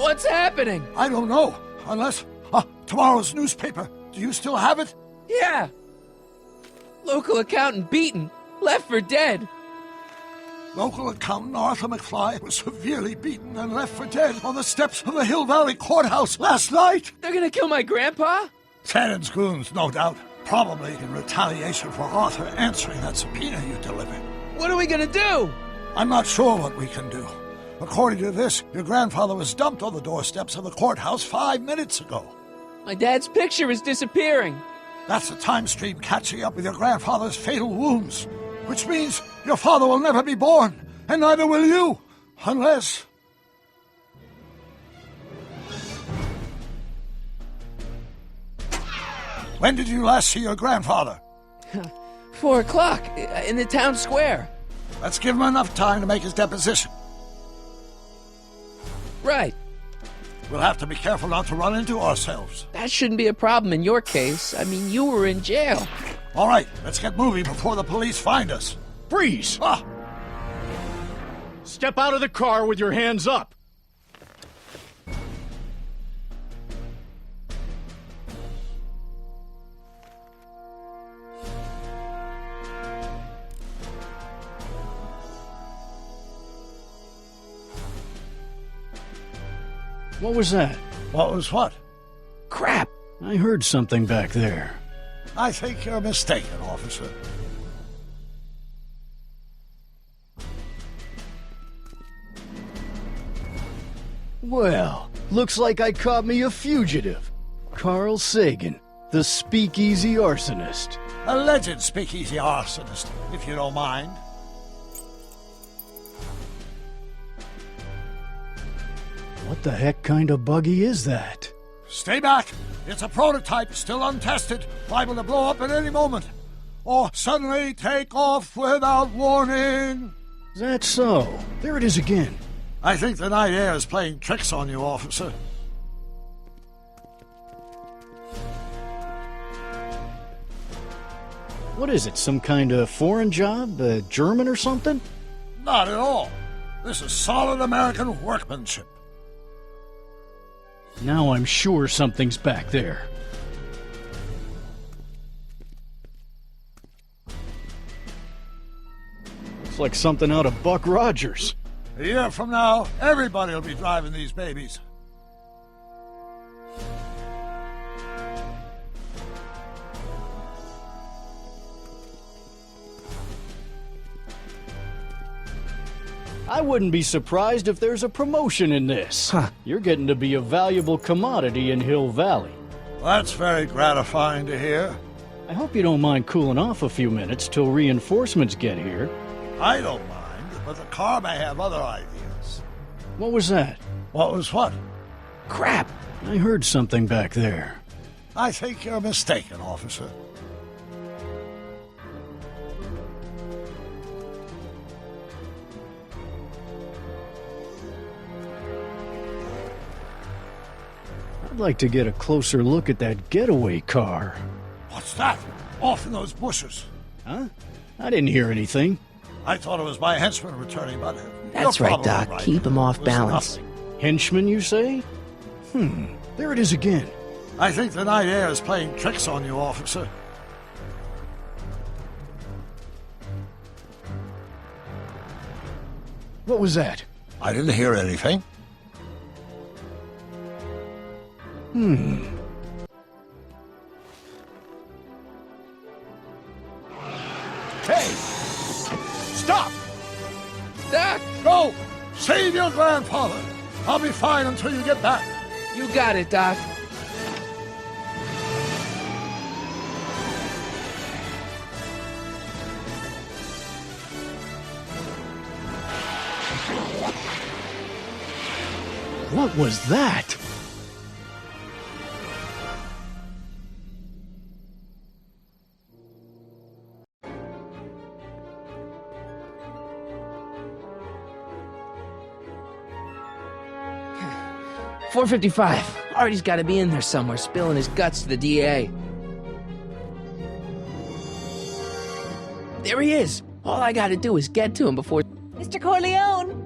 What's happening? I don't know, unless... tomorrow's newspaper. Do you still have it? Yeah. Local accountant beaten. Left for dead. Local accountant Arthur McFly was severely beaten and left for dead on the steps of the Hill Valley Courthouse last night. They're gonna kill my grandpa? Tannen's goons, no doubt. Probably in retaliation for Arthur answering that subpoena you delivered. What are we gonna do? I'm not sure what we can do. According to this, your grandfather was dumped on the doorsteps of the courthouse 5 minutes ago. My dad's picture is disappearing. That's the time stream catching up with your grandfather's fatal wounds, which means your father will never be born, and neither will you, unless... When did you last see your grandfather? 4 o'clock, in the town square. Let's give him enough time to make his deposition. Right. We'll have to be careful not to run into ourselves. That shouldn't be a problem in your case. I mean, you were in jail. All right, let's get moving before the police find us. Freeze! Step out of the car with your hands up. What was that? What was what? Crap! I heard something back there. I think you're mistaken, officer. Well, looks like I caught me a fugitive. Carl Sagan, the speakeasy arsonist. Alleged speakeasy arsonist, if you don't mind. What the heck kind of buggy is that? Stay back. It's a prototype, still untested, liable to blow up at any moment. Or suddenly take off without warning. Is that so? There it is again. I think the night air is playing tricks on you, officer. What is it, some kind of foreign job? German or something? Not at all. This is solid American workmanship. Now I'm sure something's back there. Looks like something out of Buck Rogers. A year from now, everybody will be driving these babies. I wouldn't be surprised if there's a promotion in this. Huh. You're getting to be a valuable commodity in Hill Valley. That's very gratifying to hear. I hope you don't mind cooling off a few minutes till reinforcements get here. I don't mind, but the car may have other ideas. What was that? What was what? Crap! I heard something back there. I think you're mistaken, officer. I'd like to get a closer look at that getaway car. What's that? Off in those bushes. Huh? I didn't hear anything. I thought it was my henchman returning, but... That's you're right, probably Doc. right. Keep him off It was balance. nothing. Henchman, you say? There it is again. I think the night air is playing tricks on you, officer. What was that? I didn't hear anything. Hey! Stop! Doc! Go! Save your grandfather! I'll be fine until you get back. You got it, Doc. What was that? .455. Artie's got to be in there somewhere, spilling his guts to the DA. There he is. All I got to do is get to him before... Mr. Corleone!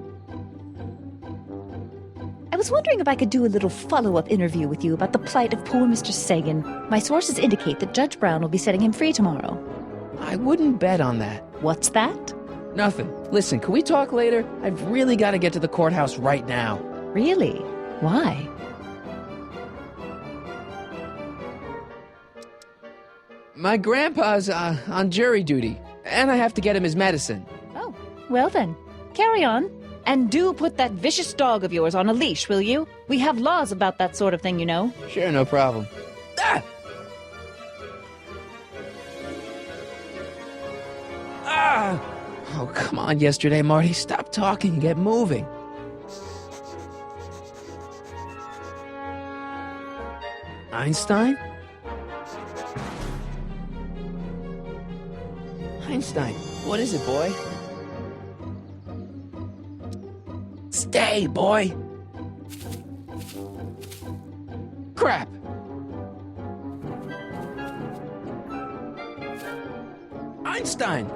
I was wondering if I could do a little follow-up interview with you about the plight of poor Mr. Sagan. My sources indicate that Judge Brown will be setting him free tomorrow. I wouldn't bet on that. What's that? Nothing. Listen, can we talk later? I've really got to get to the courthouse right now. Really? Why? My grandpa's on jury duty, and I have to get him his medicine. Oh, well then, carry on. And do put that vicious dog of yours on a leash, will you? We have laws about that sort of thing, you know. Sure, no problem. Ah! Ah! Oh, come on, yesterday, Marty. Stop talking and get moving. Einstein? Einstein, what is it, boy? Stay, boy! Crap! Einstein!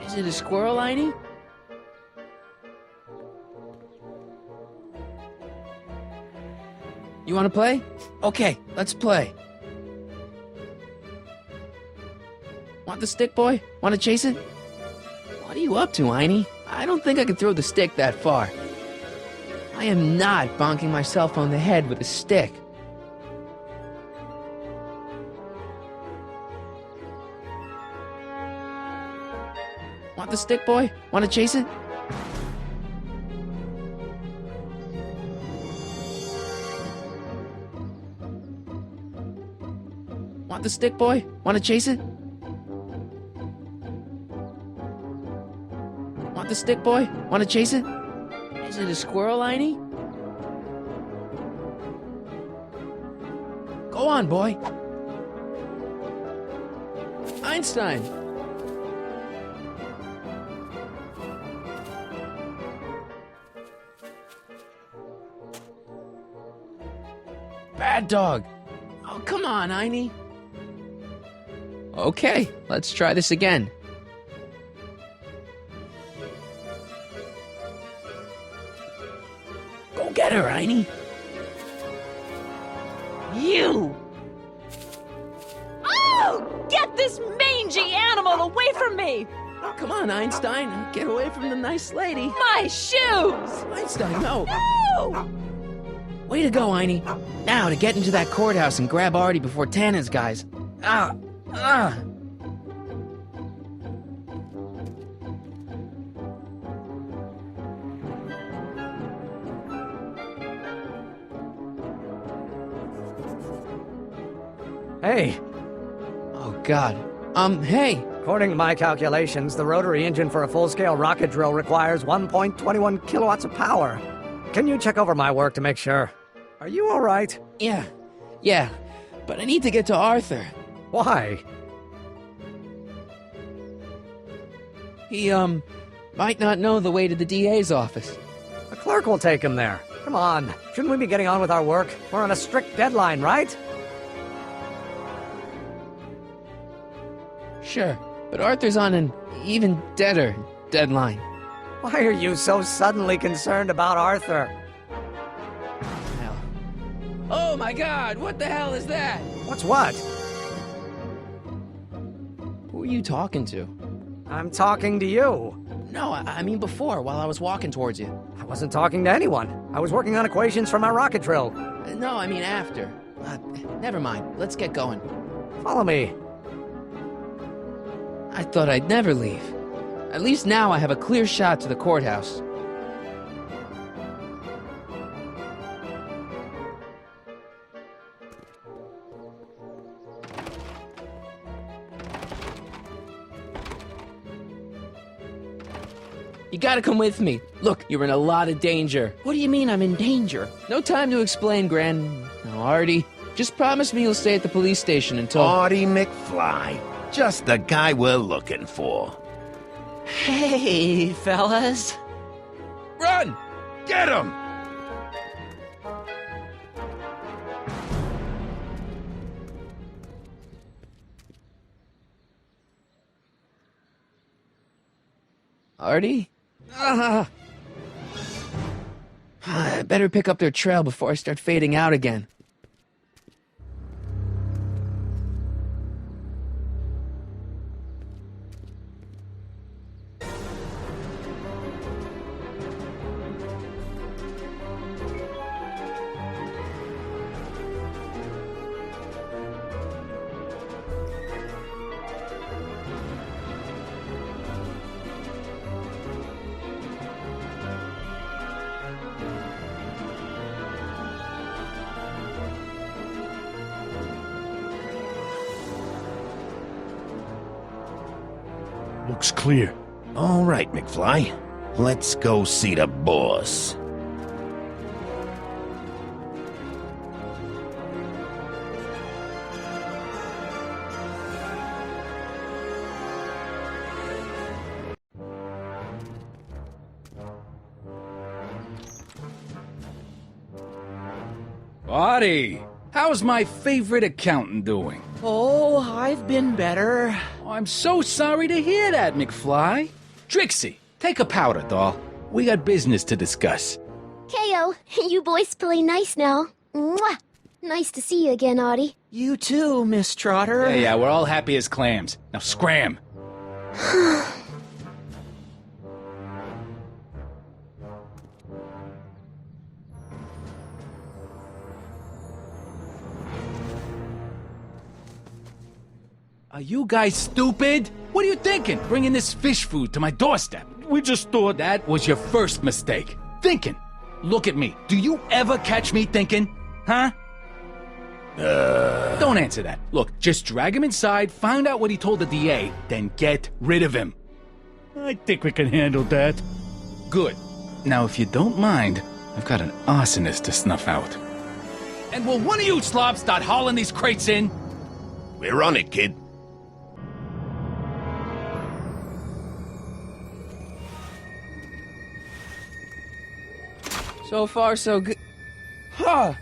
Is it a squirrel, Einie? You want to play? Okay, let's play. Want the stick, boy? Want to chase it? What are you up to, Einie? I don't think I can throw the stick that far. I am not bonking myself on the head with a stick. Want the stick, boy? Want to chase it? Want the stick, boy? Want to chase it? Want the stick, boy? Want to chase it? Is it a squirrel, Einie? Go on, boy. Einstein! Bad dog! Oh, come on, Einie. Okay, let's try this again. Go get her, Einie. You! Oh! Get this mangy animal away from me! Oh, come on, Einstein. Get away from the nice lady. My shoes! Einstein, no. No! Way to go, Einie. Now to get into that courthouse and grab Artie before Tannen's guys. Ah! Ah! Hey, Oh, God. Hey! according to my calculations, the rotary engine for a full-scale rocket drill requires 1.21 kilowatts of power. Can you check over my work to make sure? Are you all right? Yeah. But I need to get to Arthur. Why? He, might not know the way to the DA's office. The clerk will take him there. Come on, shouldn't we be getting on with our work? We're on a strict deadline, right? Sure, but Arthur's on an even deader deadline. Why are you so suddenly concerned about Arthur? Hell. Oh my God, what the hell is that? What's what? Who are you talking to? I'm talking to you. No, I mean before, while I was walking towards you. I wasn't talking to anyone. I was working on equations for my rocket drill. No, I mean after. Never mind, let's get going. Follow me. I thought I'd never leave. At least now I have a clear shot to the courthouse. You gotta come with me. Look, you're in a lot of danger. What do you mean I'm in danger? No time to explain, Gran. No, Artie. Just promise me you'll stay at the police station until... Artie McFly. Just the guy we're looking for. Hey, fellas. Run! Get him! Artie? I better pick up their trail before I start fading out again. Looks clear. All right, McFly. Let's go see the boss. Artie, how's my favorite accountant doing? Oh, I've been better. Oh, I'm so sorry to hear that, McFly. Trixie, take a powder, doll. We got business to discuss. KO, you boys play nice now. Mwah! Nice to see you again, Audie. You too, Miss Trotter. Yeah, we're all happy as clams. Now scram. Are you guys stupid? What are you thinking, bringing this fish food to my doorstep? We just thought that was your first mistake. Thinking. Look at me. Do you ever catch me thinking? Huh? Don't answer that. Look, just drag him inside, find out what he told the DA, then get rid of him. I think we can handle that. Good. Now, if you don't mind, I've got an arsonist to snuff out. And will one of you slobs start hauling these crates in? We're on it, kid. So far, so good. Huh.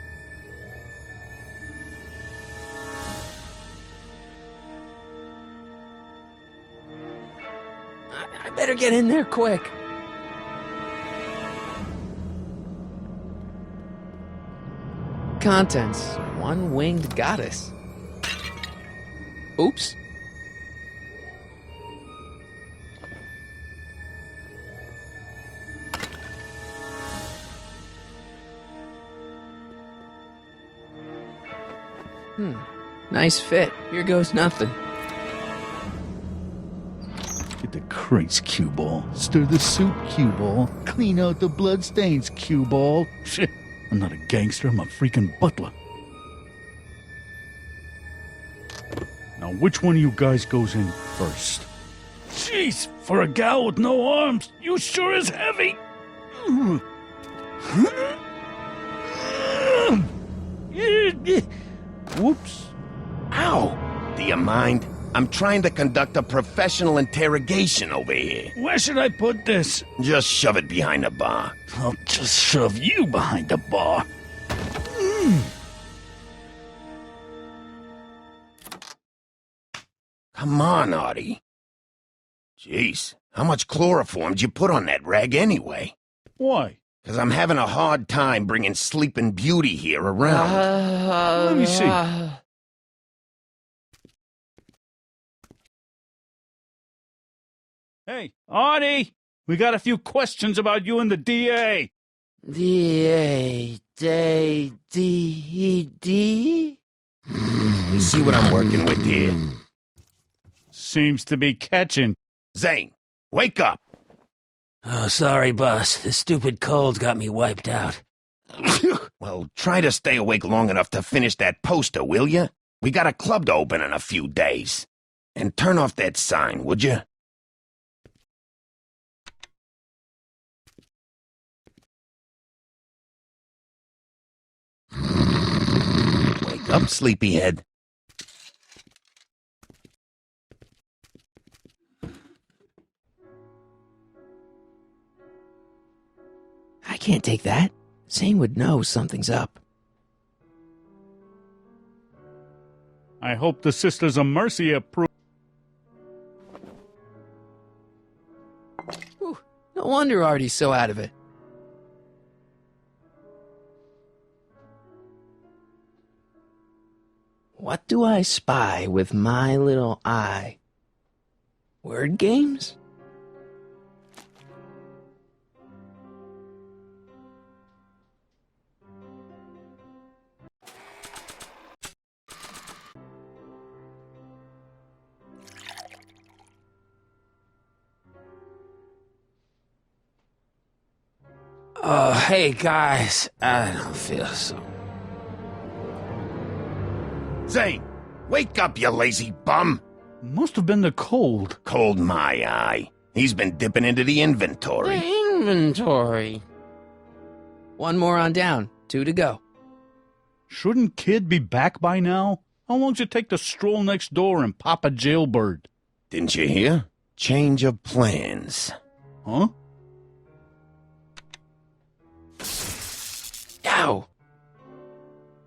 I better get in there quick. Contents. One winged goddess. Oops. Nice fit. Here goes nothing. Get the crates, cue ball. Stir the soup, cue ball. Clean out the bloodstains, cue ball. Shit, I'm not a gangster, I'm a freaking butler. Now, which one of you guys goes in first? Jeez, for a gal with no arms, you sure is heavy. Whoops. Ow! Do you mind? I'm trying to conduct a professional interrogation over here. Where should I put this? Just shove it behind the bar. I'll just shove you behind the bar. Come on, Artie. Jeez, how much chloroform did you put on that rag anyway? Why? 'Cause I'm having a hard time bringing Sleeping Beauty here around. Let me see. Hey, Artie! We got a few questions about you and the DA. D-A, D-D? You see what I'm working with here? Seems to be catching. Zane, wake up! Oh, sorry, boss. The stupid cold got me wiped out. Well, try to stay awake long enough to finish that poster, will you? We got a club to open in a few days. And turn off that sign, would you? Wake up, sleepyhead. I can't take that. Zane would know something's up. I hope the Sisters of Mercy approve. No wonder Artie's so out of it. What do I spy with my little eye? Word games? Oh, hey guys, I don't feel so. Zane, wake up, you lazy bum! Must have been the cold. Cold my eye. He's been dipping into the inventory. Inventory. One more on down. 2 to go. Shouldn't Kid be back by now? How long's it take to stroll next door and pop a jailbird? Didn't you hear? Change of plans. Huh? Ow!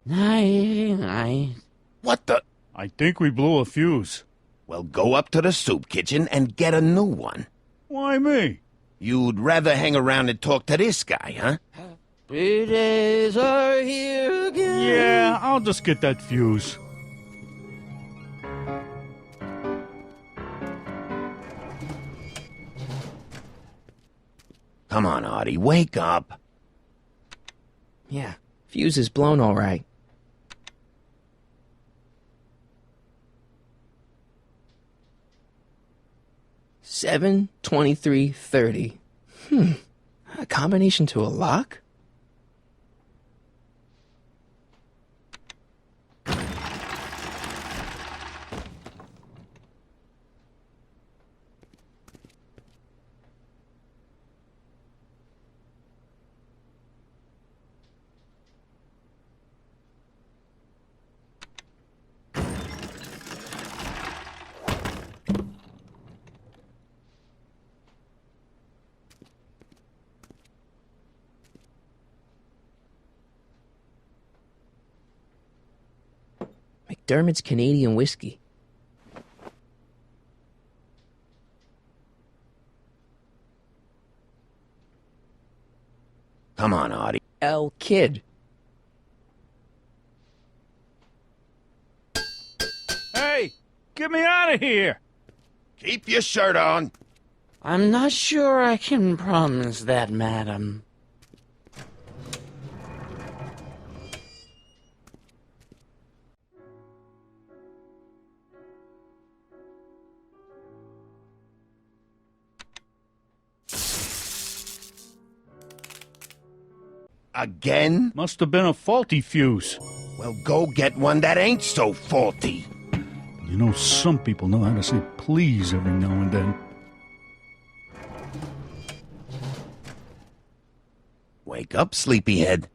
Night. What the? I think we blew a fuse. Well, go up to the soup kitchen and get a new one. Why me? You'd rather hang around and talk to this guy, huh? Happy days are here again. Yeah, I'll just get that fuse. Come on, Artie, wake up. Yeah, fuse is blown all right. Seven 23:30. A combination to a lock? McDermott's Canadian whiskey. Come on, Artie. El Kid. Hey, get me out of here! Keep your shirt on. I'm not sure I can promise that, madam. Again? Must have been a faulty fuse. Well, go get one that ain't so faulty. You know, some people know how to say please every now and then. Wake up, sleepyhead.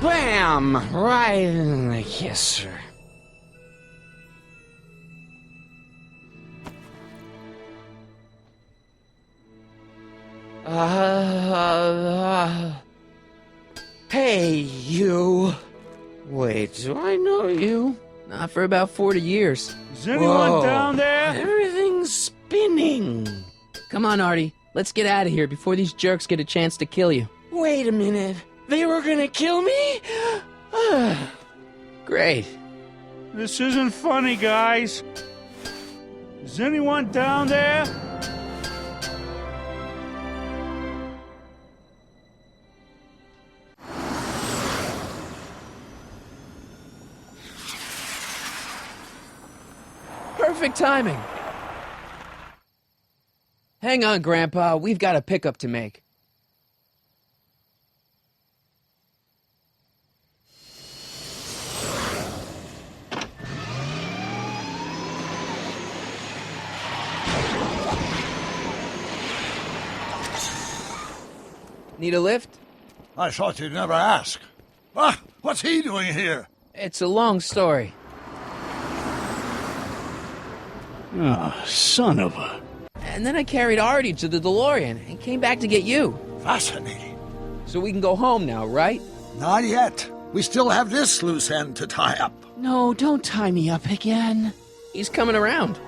Bam! Right in the kisser. Hey, you. Wait, do I know you? Not for about 40 years. Is anyone Whoa. down there? Everything's spinning. Come on, Artie. Let's get out of here before these jerks get a chance to kill you. Wait a minute. They were gonna kill me? Great. This isn't funny, guys. Is anyone down there? Perfect timing. Hang on, Grandpa. We've got a pickup to make. Need a lift? I thought you'd never ask. Ah, what's he doing here? It's a long story. Ah, son of a... And then I carried Artie to the DeLorean and came back to get you. Fascinating. So we can go home now, right? Not yet. We still have this loose end to tie up. No, don't tie me up again. He's coming around.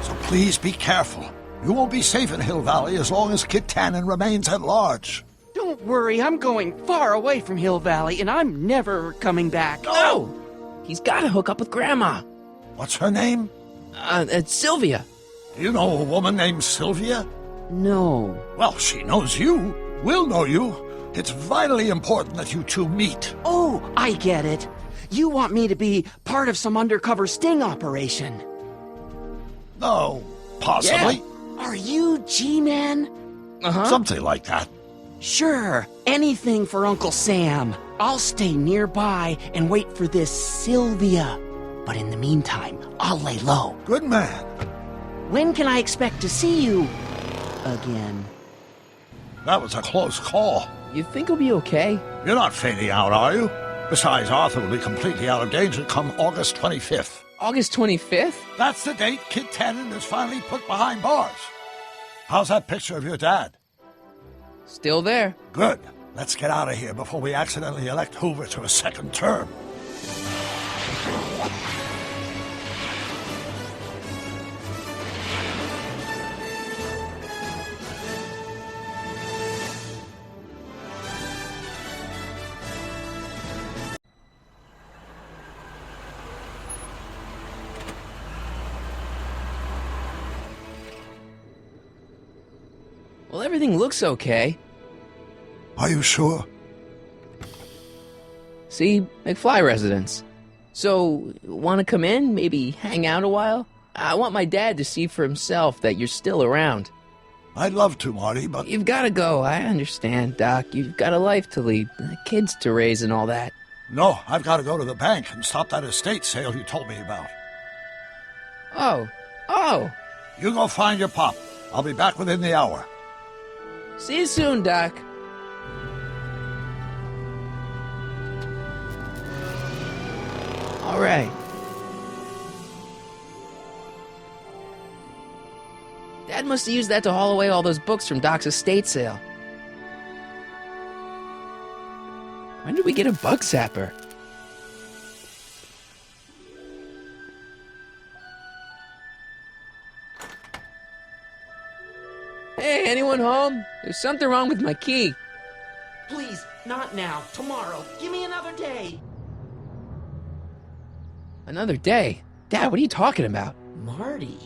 So please be careful. You won't be safe in Hill Valley as long as Kid Tannen remains at large. Don't worry, I'm going far away from Hill Valley, and I'm never coming back. No! He's got to hook up with Grandma. What's her name? It's Sylvia. Do you know a woman named Sylvia? No. Well, she knows you. We'll know you. It's vitally important that you two meet. Oh, I get it. You want me to be part of some undercover sting operation. No, possibly. Are you G-Man? Uh-huh. Something like that. Sure, anything for Uncle Sam. I'll stay nearby and wait for this Sylvia. But in the meantime, I'll lay low. Good man. When can I expect to see you again? That was a close call. You think he'll be okay? You're not fading out, are you? Besides, Arthur will be completely out of danger come August 25th. August 25th? That's the date Kid Tannen is finally put behind bars. How's that picture of your dad? Still there. Good. Let's get out of here before we accidentally elect Hoover to a second term. Well, everything looks okay. Are you sure? See, McFly residence. So, want to come in? Maybe hang out a while? I want my dad to see for himself that you're still around. I'd love to, Marty, but... You've got to go. I understand, Doc. You've got a life to lead, kids to raise and all that. No, I've got to go to the bank and stop that estate sale you told me about. Oh. You go find your pop. I'll be back within the hour. See you soon, Doc. All right. Dad must have used that to haul away all those books from Doc's estate sale. When did we get a bug zapper? Hey, anyone home? There's something wrong with my key. Please, not now. Tomorrow. Give me another day. Another day? Dad, what are you talking about? Marty?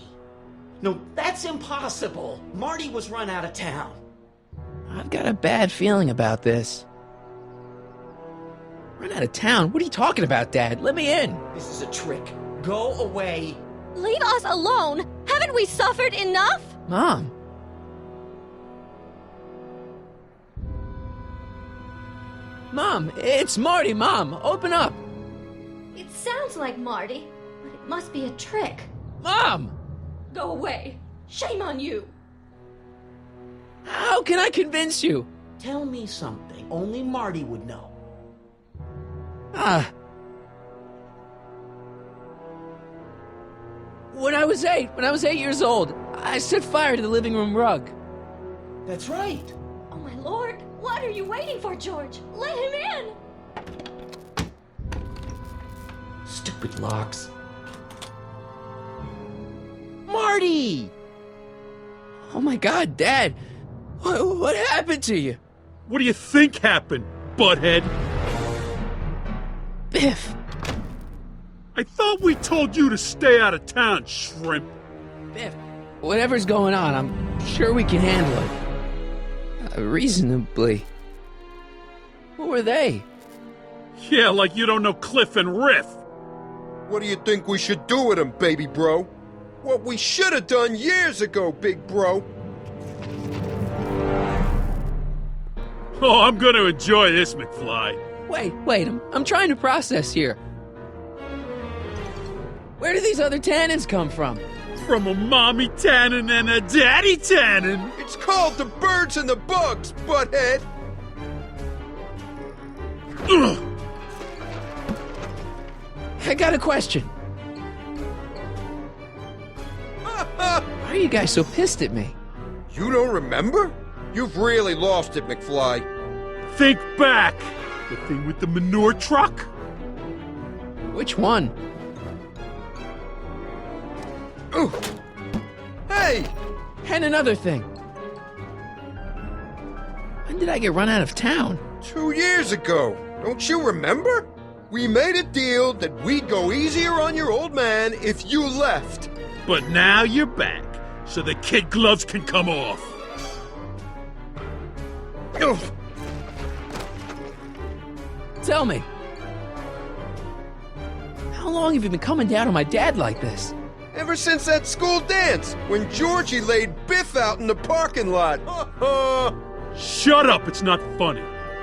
No, that's impossible. Marty was run out of town. I've got a bad feeling about this. Run out of town? What are you talking about, Dad? Let me in. This is a trick. Go away. Leave us alone! Haven't we suffered enough? Mom. Mom, it's Marty, Mom. Open up. It sounds like Marty, but it must be a trick. Mom! Go away. Shame on you. How can I convince you? Tell me something only Marty would know. When I was 8 years old, I set fire to the living room rug. That's right. Oh, my lord. What are you waiting for, George? Let him in. Stupid locks. Marty! Oh my God, Dad. What happened to you? What do you think happened, butthead? Biff. I thought we told you to stay out of town, shrimp. Biff, whatever's going on, I'm sure we can handle it. Reasonably. Who were they? Yeah, like you don't know Cliff and Riff. What do you think we should do with him, baby bro? What we should have done years ago, big bro. Oh, I'm gonna enjoy this, McFly. Wait, I'm trying to process here. Where do these other Tannens come from? From a mommy Tannen and a daddy Tannen. It's called the birds and the bugs, butthead. Ugh. I got a question. Why are you guys so pissed at me? You don't remember? You've really lost it, McFly. Think back. The thing with the manure truck? Which one? Ooh. Hey! And another thing. When did I get run out of town? 2 years ago. Don't you remember? We made a deal that we'd go easier on your old man if you left. But now you're back, so the kid gloves can come off. Ugh. Tell me. How long have you been coming down on my dad like this? Ever since that school dance, when Georgie laid Biff out in the parking lot. Shut up, it's not funny.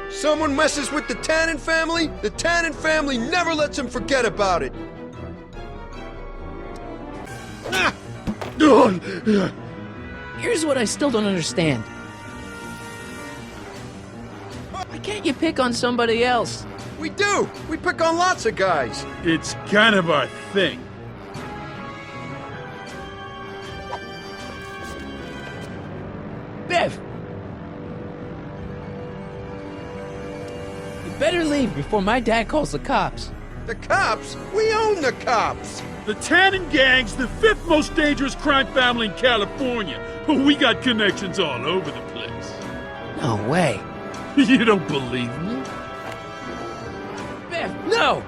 Someone messes with the Tannen family, the Tannen family never lets him forget about it. Here's what I still don't understand. Why can't you pick on somebody else? We do. We pick on lots of guys. It's kind of our thing. Biff! You better leave before my dad calls the cops. The cops? We own the cops. The Tannen gang's the 5th most dangerous crime family in California. We got connections all over the place. No way. You don't believe me? Biff, no!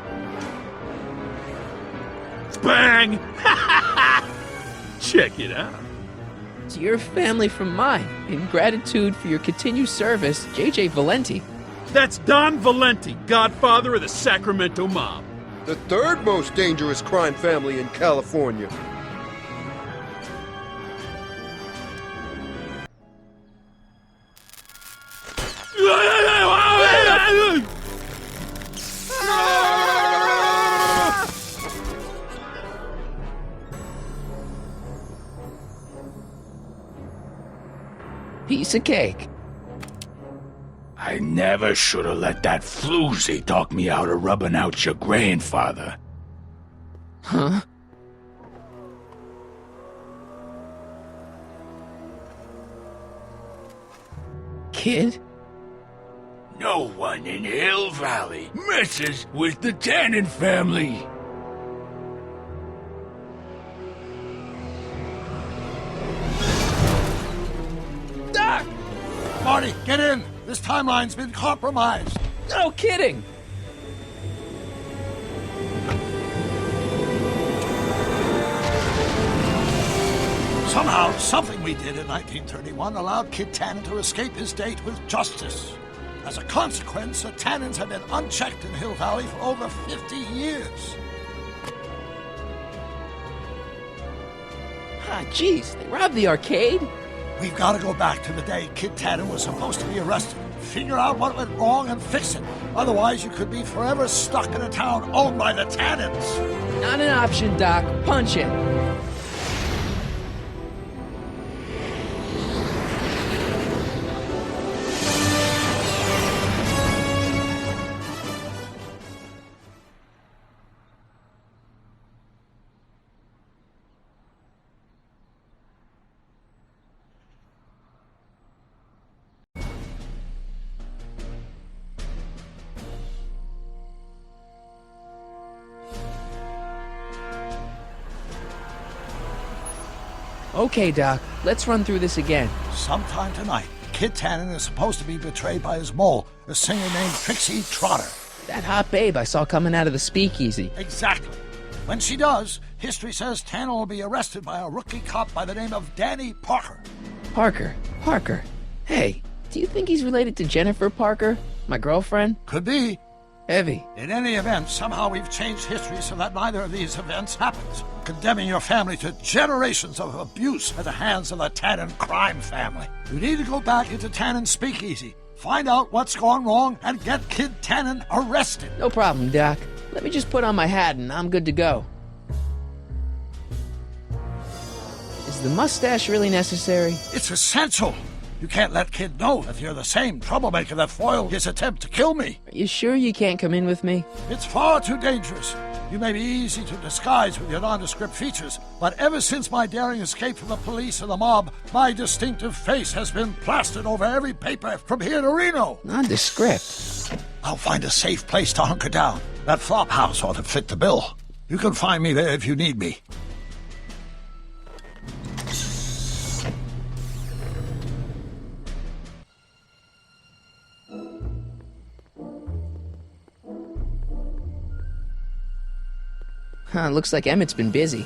Bang! Check it out. To your family from mine, in gratitude for your continued service, J.J. Valenti. That's Don Valenti, godfather of the Sacramento mob. The 3rd most dangerous crime family in California. Piece of cake. I never should have let that floozy talk me out of rubbing out your grandfather. Huh? Kid? No one in Hill Valley messes with the Tannen family. Doc! Marty, get in! This timeline's been compromised. No kidding! Somehow, something we did in 1931 allowed Kid Tannen to escape his date with justice. As a consequence, the Tannens have been unchecked in Hill Valley for over 50 years. Ah, jeez, they robbed the arcade? We've got to go back to the day Kid Tannen was supposed to be arrested, figure out what went wrong and fix it. Otherwise, you could be forever stuck in a town owned by the Tannens. Not an option, Doc. Punch it. Okay, Doc, let's run through this again. Sometime tonight, Kid Tannen is supposed to be betrayed by his mole, a singer named Trixie Trotter. That hot babe I saw coming out of the speakeasy. Exactly. When she does, history says Tannen will be arrested by a rookie cop by the name of Danny Parker. Parker. Hey, do you think he's related to Jennifer Parker, my girlfriend? Could be. Heavy. In any event, somehow we've changed history so that neither of these events happens, condemning your family to generations of abuse at the hands of the Tannen crime family. You need to go back into Tannen's speakeasy, find out what's gone wrong, and get Kid Tannen arrested. No problem, Doc. Let me just put on my hat and I'm good to go. Is the mustache really necessary? It's essential. You can't let Kid know that you're the same troublemaker that foiled his attempt to kill me. Are you sure you can't come in with me? It's far too dangerous. You may be easy to disguise with your nondescript features, but ever since my daring escape from the police and the mob, my distinctive face has been plastered over every paper from here to Reno. Nondescript? I'll find a safe place to hunker down. That flop house ought to fit the bill. You can find me there if you need me. Huh, looks like Emmett's been busy.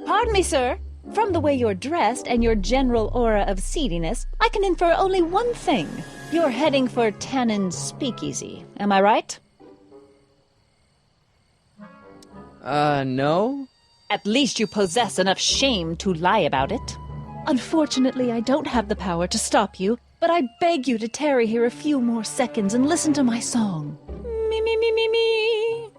Pardon me, sir. From the way you're dressed and your general aura of seediness, I can infer only one thing. You're heading for Tannen's speakeasy. Am I right? No? At least you possess enough shame to lie about it. Unfortunately, I don't have the power to stop you, but I beg you to tarry here a few more seconds and listen to my song. Me, me, me, me, me.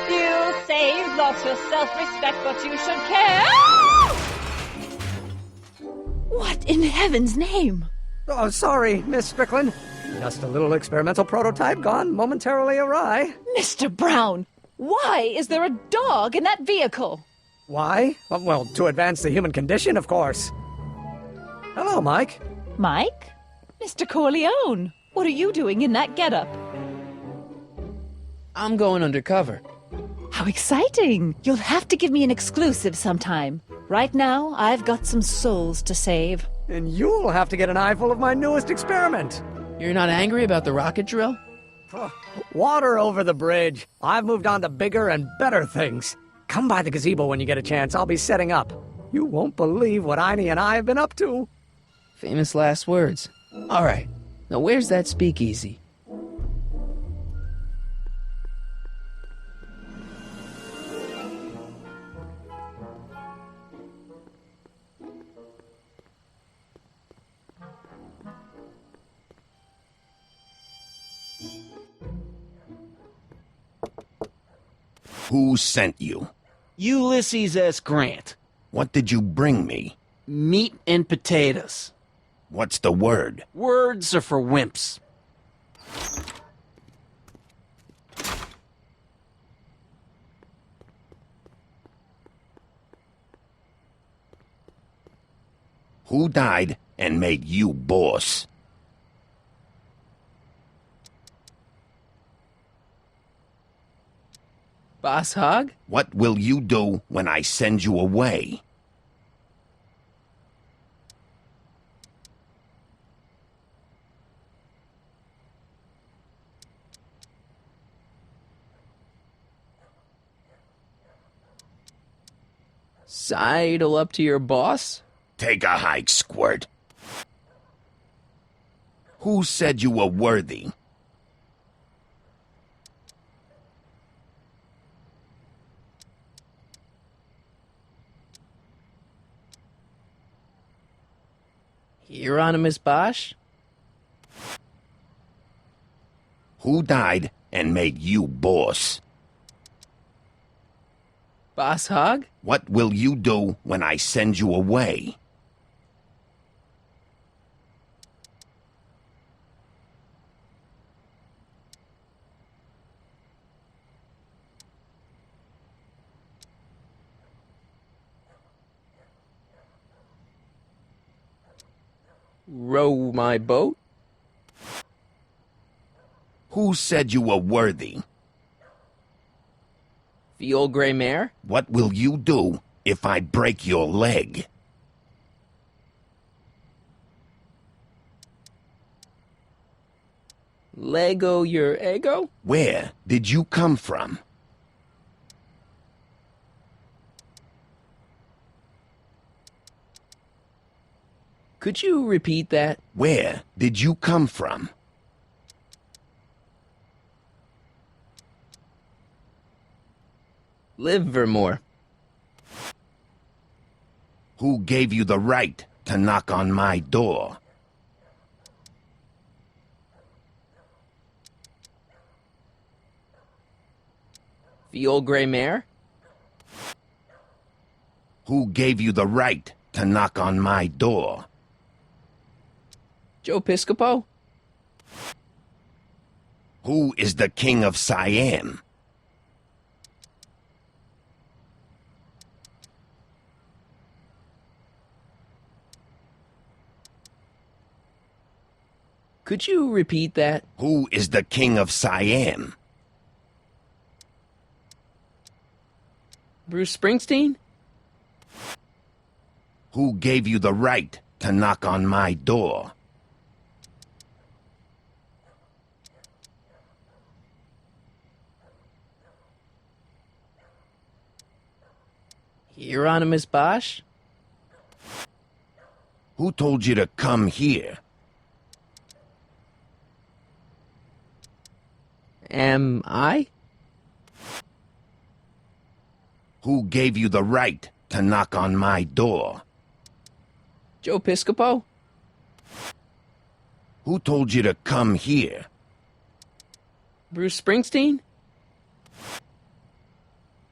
You say you've lost your self-respect, but you should care. What in heaven's name? Oh, sorry, Miss Strickland. Just a little experimental prototype gone momentarily awry. Mr. Brown, why is there a dog in that vehicle? Why? Well, to advance the human condition, of course. Hello, Mike. Mike? Mr. Corleone, what are you doing in that getup? I'm going undercover. How exciting! You'll have to give me an exclusive sometime. Right now, I've got some souls to save. And you'll have to get an eyeful of my newest experiment. You're not angry about the rocket drill? Water over the bridge. I've moved on to bigger and better things. Come by the gazebo when you get a chance. I'll be setting up. You won't believe what Einie and I have been up to. Famous last words. All right. Now where's that speakeasy? Who sent you? Ulysses S. Grant. What did you bring me? Meat and potatoes. What's the word? Words are for wimps. Who died and made you boss? Boss Hogg? What will you do when I send you away? Sidle up to your boss? Take a hike, Squirt. Who said you were worthy? Hieronymus Bosch? Who died and made you boss? Boss Hogg? What will you do when I send you away? Row my boat? Who said you were worthy? The old gray mare? What will you do if I break your leg? Lego your ego? Where did you come from? Could you repeat that? Where did you come from? Livermore. Who gave you the right to knock on my door? The old gray mare? Who gave you the right to knock on my door? Joe Piscopo? Who is the king of Siam? Could you repeat that? Who is the king of Siam? Bruce Springsteen? Who gave you the right to knock on my door? Hieronymus Bosch? Who told you to come here? Am I? Who gave you the right to knock on my door? Joe Piscopo? Who told you to come here? Bruce Springsteen?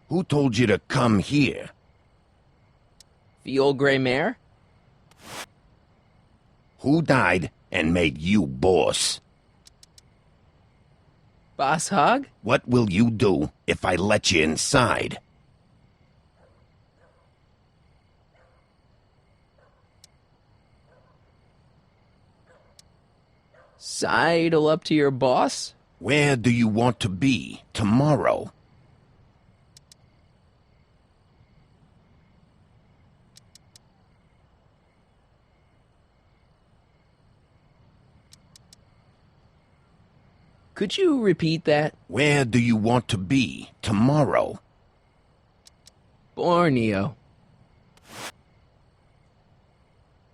Who told you to come here? The old gray mare? Who died and made you boss? Boss Hogg? What will you do if I let you inside? Sidle up to your boss? Where do you want to be tomorrow? Could you repeat that? Where do you want to be tomorrow? Borneo.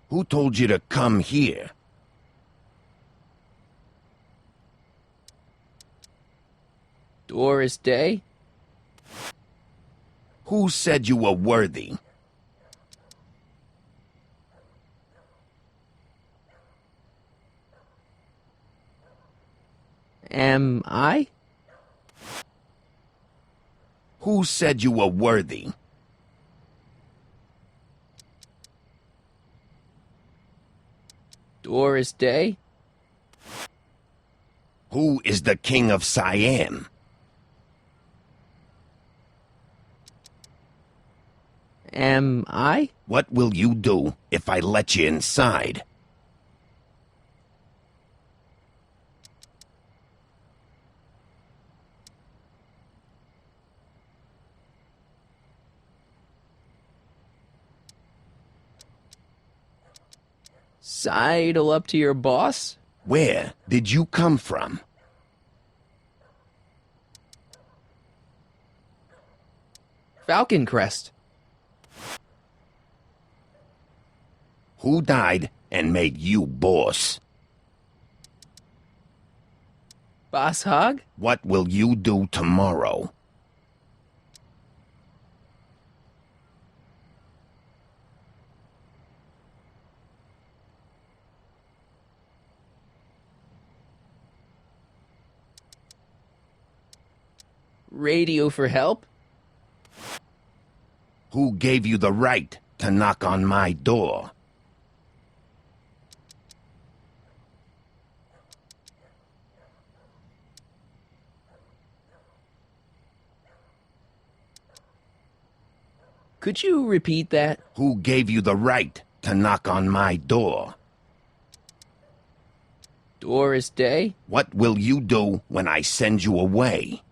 Who told you to come here? Doris Day? Who said you were worthy? Am I? Who said you were worthy? Doris Day? Who is the king of Siam? Am I? What will you do if I let you inside? Sidle up to your boss? Where did you come from? Falcon Crest. Who died and made you boss? Boss Hogg? What will you do tomorrow? Radio for help? Who gave you the right to knock on my door? Could you repeat that? Who gave you the right to knock on my door? Doris Day? What will you do when I send you away?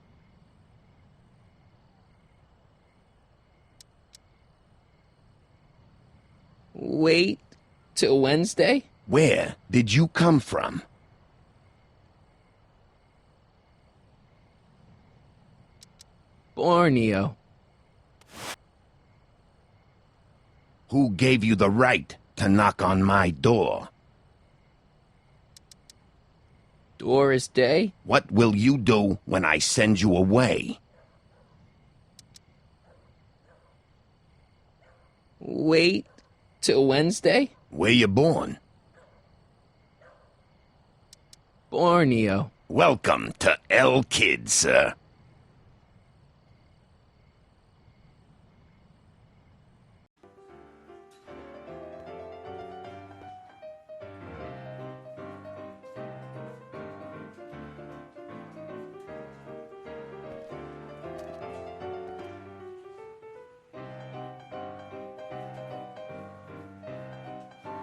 Wait till Wednesday? Where did you come from? Borneo. Who gave you the right to knock on my door? Doris Day? What will you do when I send you away? Wait till Wednesday? Where you born? Borneo. Welcome to El Kid, sir.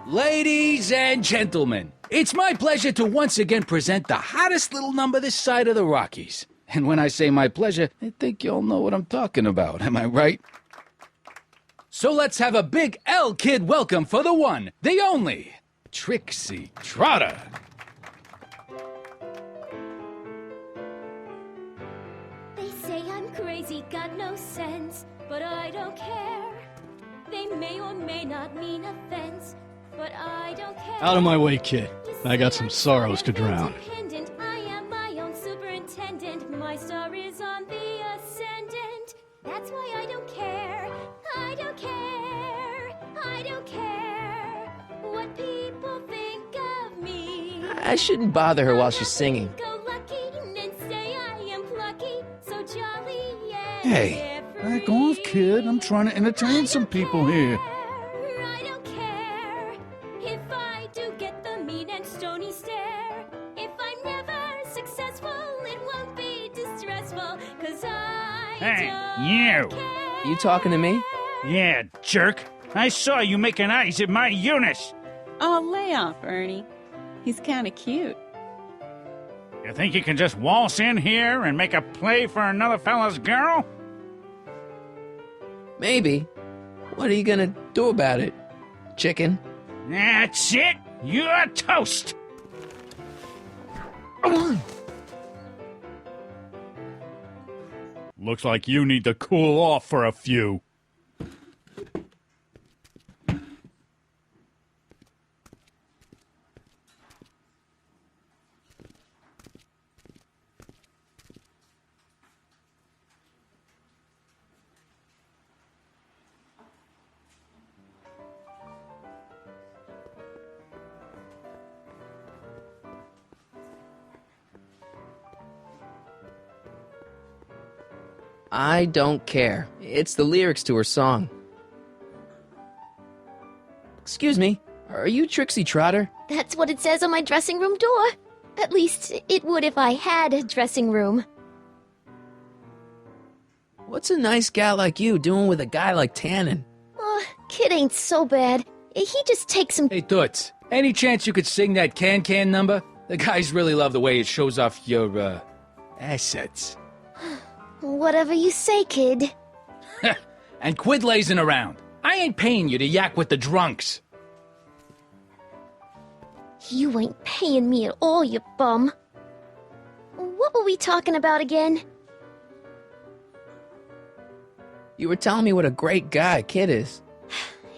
Ladies and gentlemen, it's my pleasure to once again present the hottest little number this side of the Rockies. And when I say my pleasure, I think you'll know what I'm talking about, am I right? So let's have a big L-Kid welcome for the one, the only, Trixie Trotter. They say I'm crazy, got no sense, but I don't care. They may or may not mean offense, but I don't care. Out of my way, kid. I got some sorrows to drown. I am my own superintendent. My star is on the ascendant. That's why I don't care. I don't care. I don't care what people think of me. I shouldn't bother her while she's singing. Go lucky and say I am plucky, so jolly and Hey, back off, kid. I'm trying to entertain some people here. I don't care if I do get the mean and stony stare. If I'm never successful, it won't be distressful, 'cause I Hey, don't you! care. You talking to me? Yeah, jerk. I saw you making eyes at my Eunice. Oh, lay off, Ernie. He's kind of cute. You think you can just waltz in here and make a play for another fella's girl? Maybe. What are you gonna do about it, chicken? That's it. You're toast. Looks like you need to cool off for a few. I don't care. It's the lyrics to her song. Excuse me, are you Trixie Trotter? That's what it says on my dressing room door. At least, it would if I had a dressing room. What's a nice gal like you doing with a guy like Tannen? Kid ain't so bad. He just takes some... Hey, Toots, any chance you could sing that can number? The guys really love the way it shows off your, assets. Whatever you say, kid. And quit lazing around. I ain't paying you to yak with the drunks. You ain't paying me at all, you bum. What were we talking about again? You were telling me what a great guy Kid is.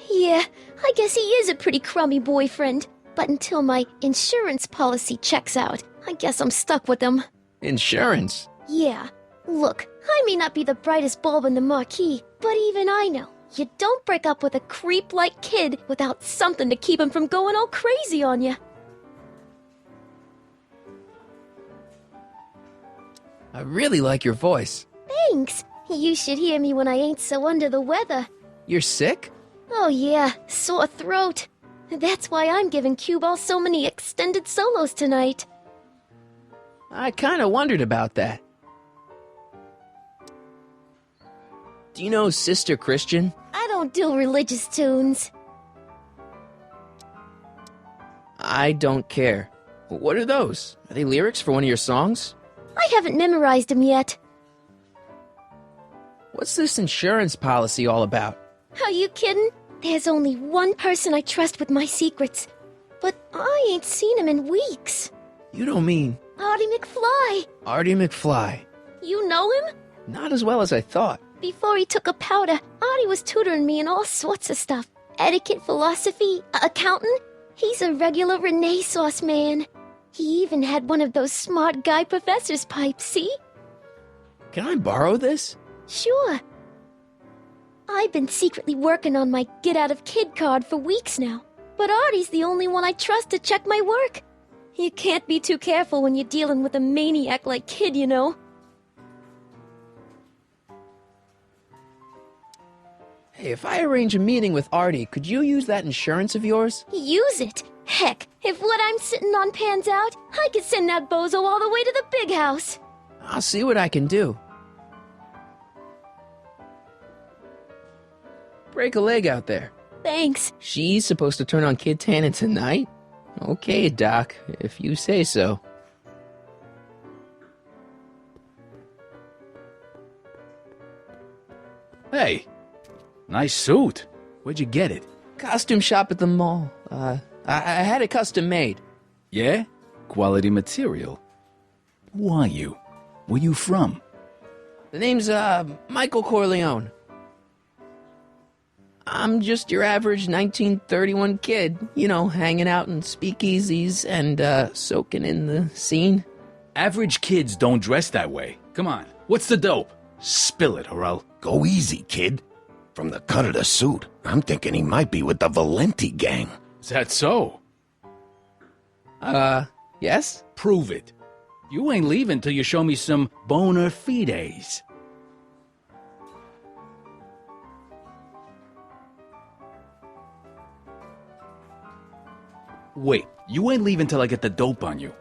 Yeah, I guess he is a pretty crummy boyfriend. But until my insurance policy checks out, I guess I'm stuck with him. Insurance? Yeah. Look, I may not be the brightest bulb in the marquee, but even I know you don't break up with a creep like Kid without something to keep him from going all crazy on you. I really like your voice. Thanks. You should hear me when I ain't so under the weather. You're sick? Oh yeah, sore throat. That's why I'm giving Cue Ball so many extended solos tonight. I kinda wondered about that. Do you know Sister Christian? I don't do religious tunes. I don't care. What are those? Are they lyrics for one of your songs? I haven't memorized them yet. What's this insurance policy all about? Are you kidding? There's only one person I trust with my secrets. But I ain't seen him in weeks. You don't mean... Artie McFly. Artie McFly. You know him? Not as well as I thought. Before he took a powder, Artie was tutoring me in all sorts of stuff. Etiquette, philosophy, accounting. He's a regular Renaissance man. He even had one of those smart guy professor's pipes, see? Can I borrow this? Sure. I've been secretly working on my Get Out of Kid card for weeks now. But Artie's the only one I trust to check my work. You can't be too careful when you're dealing with a maniac like Kid, you know. Hey, if I arrange a meeting with Artie, could you use that insurance of yours? Use it? Heck, if what I'm sitting on pans out, I could send that bozo all the way to the big house. I'll see what I can do. Break a leg out there. Thanks. She's supposed to turn on Kid Tannen tonight? Okay, Doc, if you say so. Hey, nice suit. Where'd you get it? Costume shop at the mall. I had it custom made. Yeah? Quality material. Who are you? Where you from? The name's, Michael Corleone. I'm just your average 1931 kid, you know, hanging out in speakeasies and, soaking in the scene. Average kids don't dress that way. Come on, what's the dope? Spill it, or I'll... Go easy, kid. From the cut of the suit, I'm thinking he might be with the Valenti gang. Is that so? Yes? Prove it. You ain't leaving till you show me some bona fides. Wait, you ain't leaving till I get the dope on you.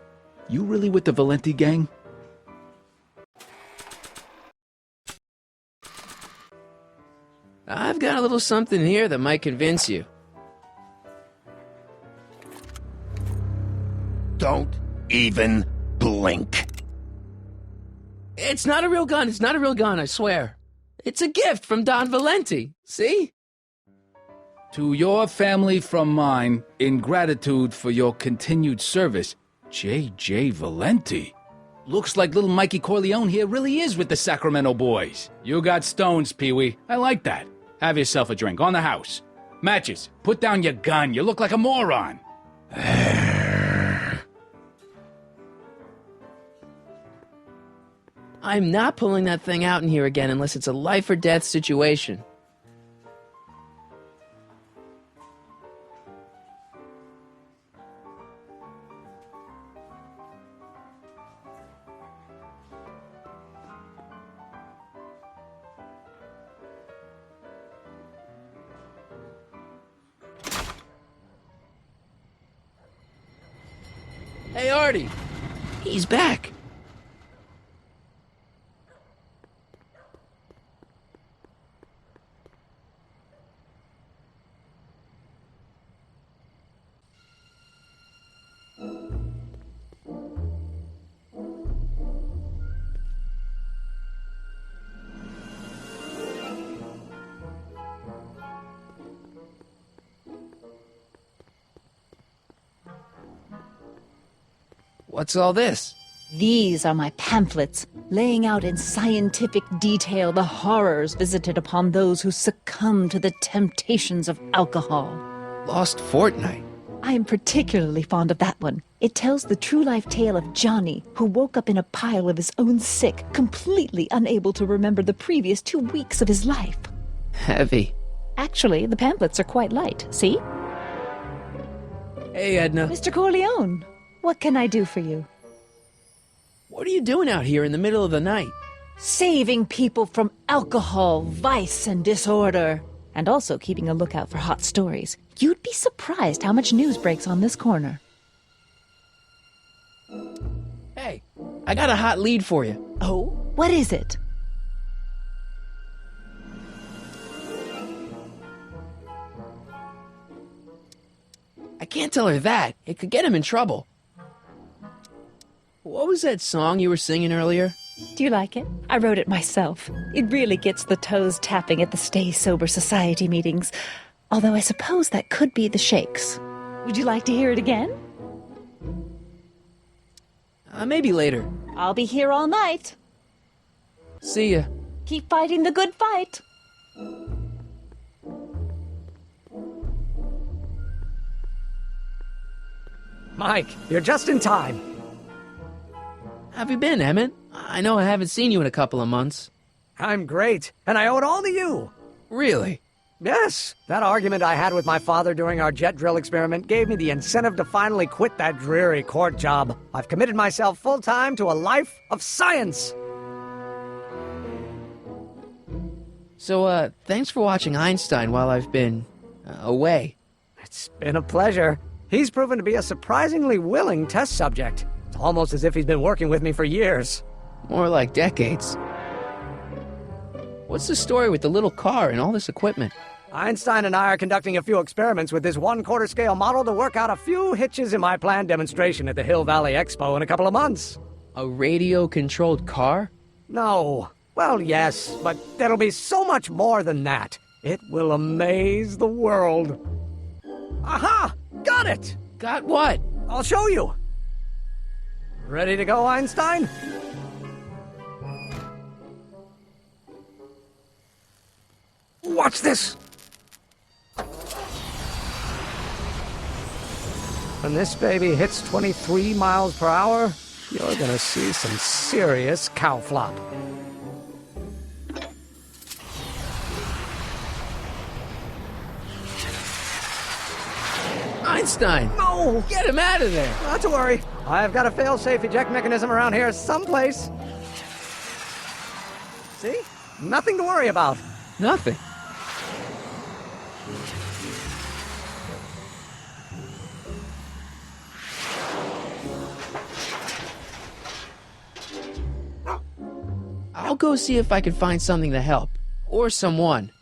You really with the Valenti gang? I've got a little something here that might convince you. Don't even blink. It's not a real gun, it's not a real gun, I swear. It's a gift from Don Valenti, see? To your family from mine, in gratitude for your continued service, J.J. Valenti. Looks like little Mikey Corleone here really is with the Sacramento boys. You got stones, Pee-wee. I like that. Have yourself a drink on the house. Matches, put down your gun. You look like a moron. I'm not pulling that thing out in here again unless it's a life or death situation. Hey, Artie! He's back! What's all this? These are my pamphlets, laying out in scientific detail the horrors visited upon those who succumb to the temptations of alcohol. Lost Fortnight. I am particularly fond of that one. It tells the true-life tale of Johnny, who woke up in a pile of his own sick, completely unable to remember the previous 2 weeks of his life. Heavy. Actually, the pamphlets are quite light, see? Hey, Edna. Mr. Corleone, what can I do for you? What are you doing out here in the middle of the night? Saving people from alcohol, vice, and disorder. And also keeping a lookout for hot stories. You'd be surprised how much news breaks on this corner. Hey, I got a hot lead for you. Oh? What is it? I can't tell her that. It could get him in trouble. What was that song you were singing earlier? Do you like it? I wrote it myself. It really gets the toes tapping at the Stay Sober Society meetings. Although I suppose that could be the Shakes. Would you like to hear it again? Maybe later. I'll be here all night. See ya. Keep fighting the good fight. Mike, you're just in time. Have you been, Emmett? I know I haven't seen you in a couple of months. I'm great, and I owe it all to you. Really? Yes. That argument I had with my father during our jet drill experiment gave me the incentive to finally quit that dreary court job. I've committed myself full-time to a life of science. So, thanks for watching Einstein while I've been, away. It's been a pleasure. He's proven to be a surprisingly willing test subject. It's almost as if he's been working with me for years. More like decades. What's the story with the little car and all this equipment? Einstein and I are conducting a few experiments with this 1/4 scale model to work out a few hitches in my planned demonstration at the Hill Valley Expo in a couple of months. A radio-controlled car? No. Well, yes, but there'll be so much more than that. It will amaze the world. Aha! Got it! Got what? I'll show you. Ready to go, Einstein? Watch this! When this baby hits 23 miles per hour, you're gonna see some serious cow flop. Einstein! No! Get him out of there! Not to worry. I've got a fail-safe eject mechanism around here someplace. See? Nothing to worry about. Nothing. I'll go see if I can find something to help. Or someone.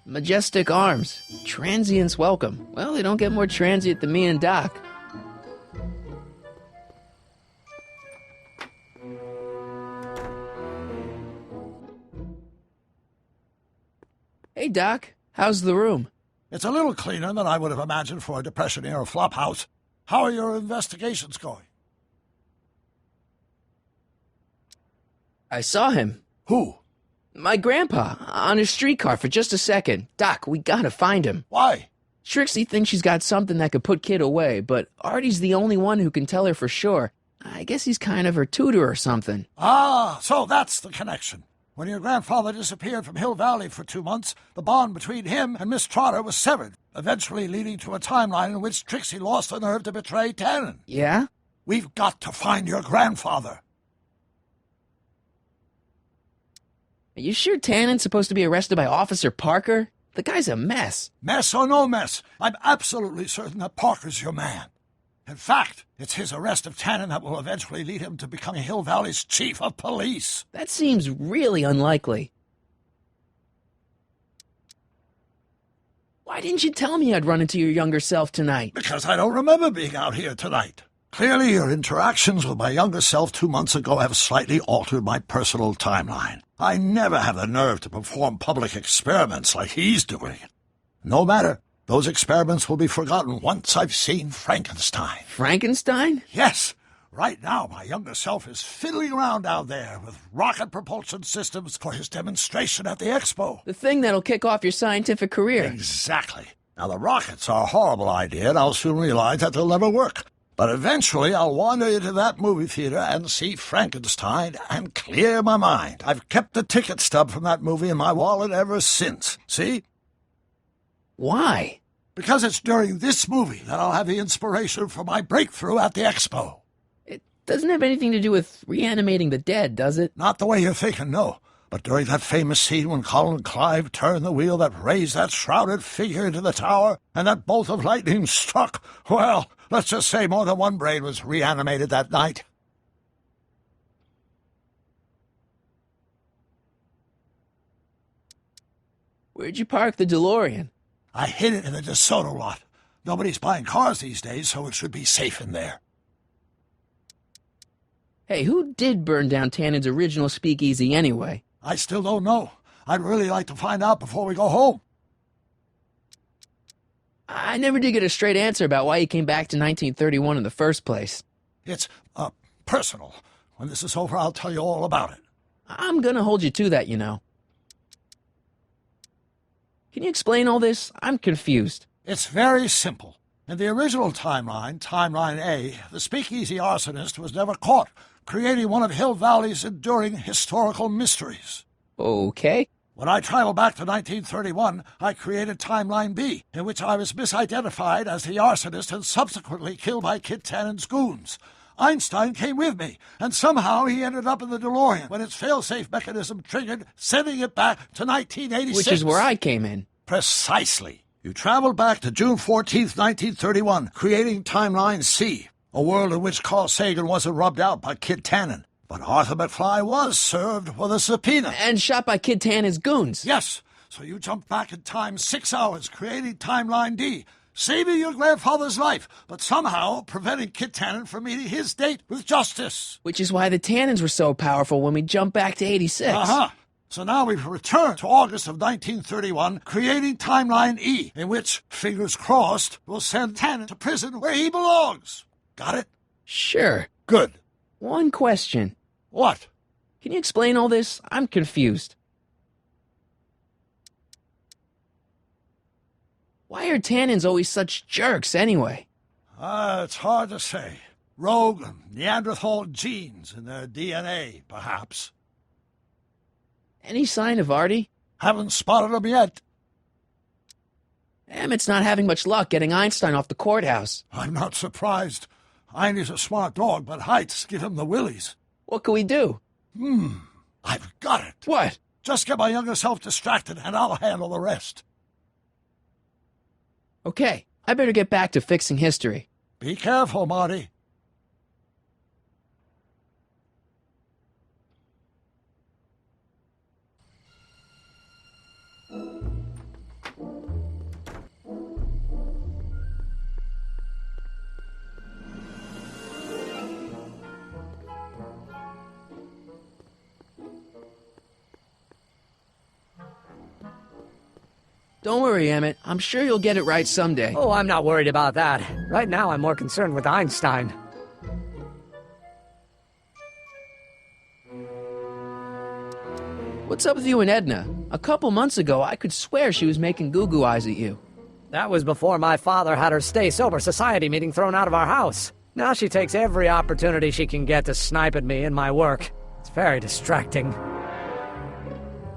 Majestic arms. Transients welcome. Well, they don't get more transient than me and Doc. Hey, Doc. How's the room? It's a little cleaner than I would have imagined for a Depression-era flophouse. How are your investigations going? I saw him. Who? My grandpa, on a streetcar for just a second. Doc, we gotta find him. Why? Trixie thinks she's got something that could put Kid away, but Artie's the only one who can tell her for sure. I guess he's kind of her tutor or something. Ah, so that's the connection. When your grandfather disappeared from Hill Valley for 2 months, the bond between him and Miss Trotter was severed, eventually leading to a timeline in which Trixie lost the nerve to betray Tannen. Yeah? We've got to find your grandfather. Are you sure Tannen's supposed to be arrested by Officer Parker? The guy's a mess. Mess or no mess, I'm absolutely certain that Parker's your man. In fact, it's his arrest of Tannen that will eventually lead him to becoming Hill Valley's chief of police. That seems really unlikely. Why didn't you tell me I'd run into your younger self tonight? Because I don't remember being out here tonight. Clearly, your interactions with my younger self 2 months ago have slightly altered my personal timeline. I never have the nerve to perform public experiments like he's doing. No matter. Those experiments will be forgotten once I've seen Frankenstein. Frankenstein? Yes. Right now, my younger self is fiddling around down there with rocket propulsion systems for his demonstration at the expo. The thing that'll kick off your scientific career. Exactly. Now, the rockets are a horrible idea, and I'll soon realize that they'll never work. But eventually, I'll wander into that movie theater and see Frankenstein and clear my mind. I've kept the ticket stub from that movie in my wallet ever since. See? Why? Because it's during this movie that I'll have the inspiration for my breakthrough at the expo. It doesn't have anything to do with reanimating the dead, does it? Not the way you're thinking, no. But during that famous scene when Colin and Clive turned the wheel that raised that shrouded figure into the tower, and that bolt of lightning struck, well, let's just say more than one brain was reanimated that night. Where'd you park the DeLorean? I hid it in the DeSoto lot. Nobody's buying cars these days, so it should be safe in there. Hey, who did burn down Tannen's original speakeasy anyway? I still don't know. I'd really like to find out before we go home. I never did get a straight answer about why he came back to 1931 in the first place. It's, personal. When this is over, I'll tell you all about it. I'm gonna hold you to that, you know. Can you explain all this? I'm confused. It's very simple. In the original timeline, Timeline A, the speakeasy arsonist was never caught, creating one of Hill Valley's enduring historical mysteries. Okay. When I traveled back to 1931, I created Timeline B, in which I was misidentified as the arsonist and subsequently killed by Kid Tannen's goons. Einstein came with me, and somehow he ended up in the DeLorean when its failsafe mechanism triggered, sending it back to 1986. Which is where I came in. Precisely. You traveled back to June 14th, 1931, creating Timeline C, a world in which Carl Sagan wasn't rubbed out by Kid Tannen. But Arthur McFly was served with a subpoena. And shot by Kid Tannen's goons. Yes. So you jumped back in time 6 hours, creating Timeline D, saving your grandfather's life, but somehow preventing Kid Tannen from meeting his date with justice. Which is why the Tannens were so powerful when we jumped back to 86. Uh-huh. So now we've returned to August of 1931, creating Timeline E, in which, fingers crossed, we'll send Tannen to prison where he belongs. Got it? Sure. Good. One question. What? Can you explain all this? I'm confused. Why are Tannens always such jerks, anyway? It's hard to say. Rogue Neanderthal genes in their DNA, perhaps. Any sign of Artie? Haven't spotted him yet. Emmett's not having much luck getting Einstein off the courthouse. I'm not surprised. Einie's a smart dog, but heights give him the willies. What can we do? I've got it. What? Just get my younger self distracted, and I'll handle the rest. Okay, I better get back to fixing history. Be careful, Marty. Don't worry, Emmett. I'm sure you'll get it right someday. Oh, I'm not worried about that. Right now, I'm more concerned with Einstein. What's up with you and Edna? A couple months ago, I could swear she was making goo-goo eyes at you. That was before my father had her Stay Sober Society meeting thrown out of our house. Now she takes every opportunity she can get to snipe at me and my work. It's very distracting.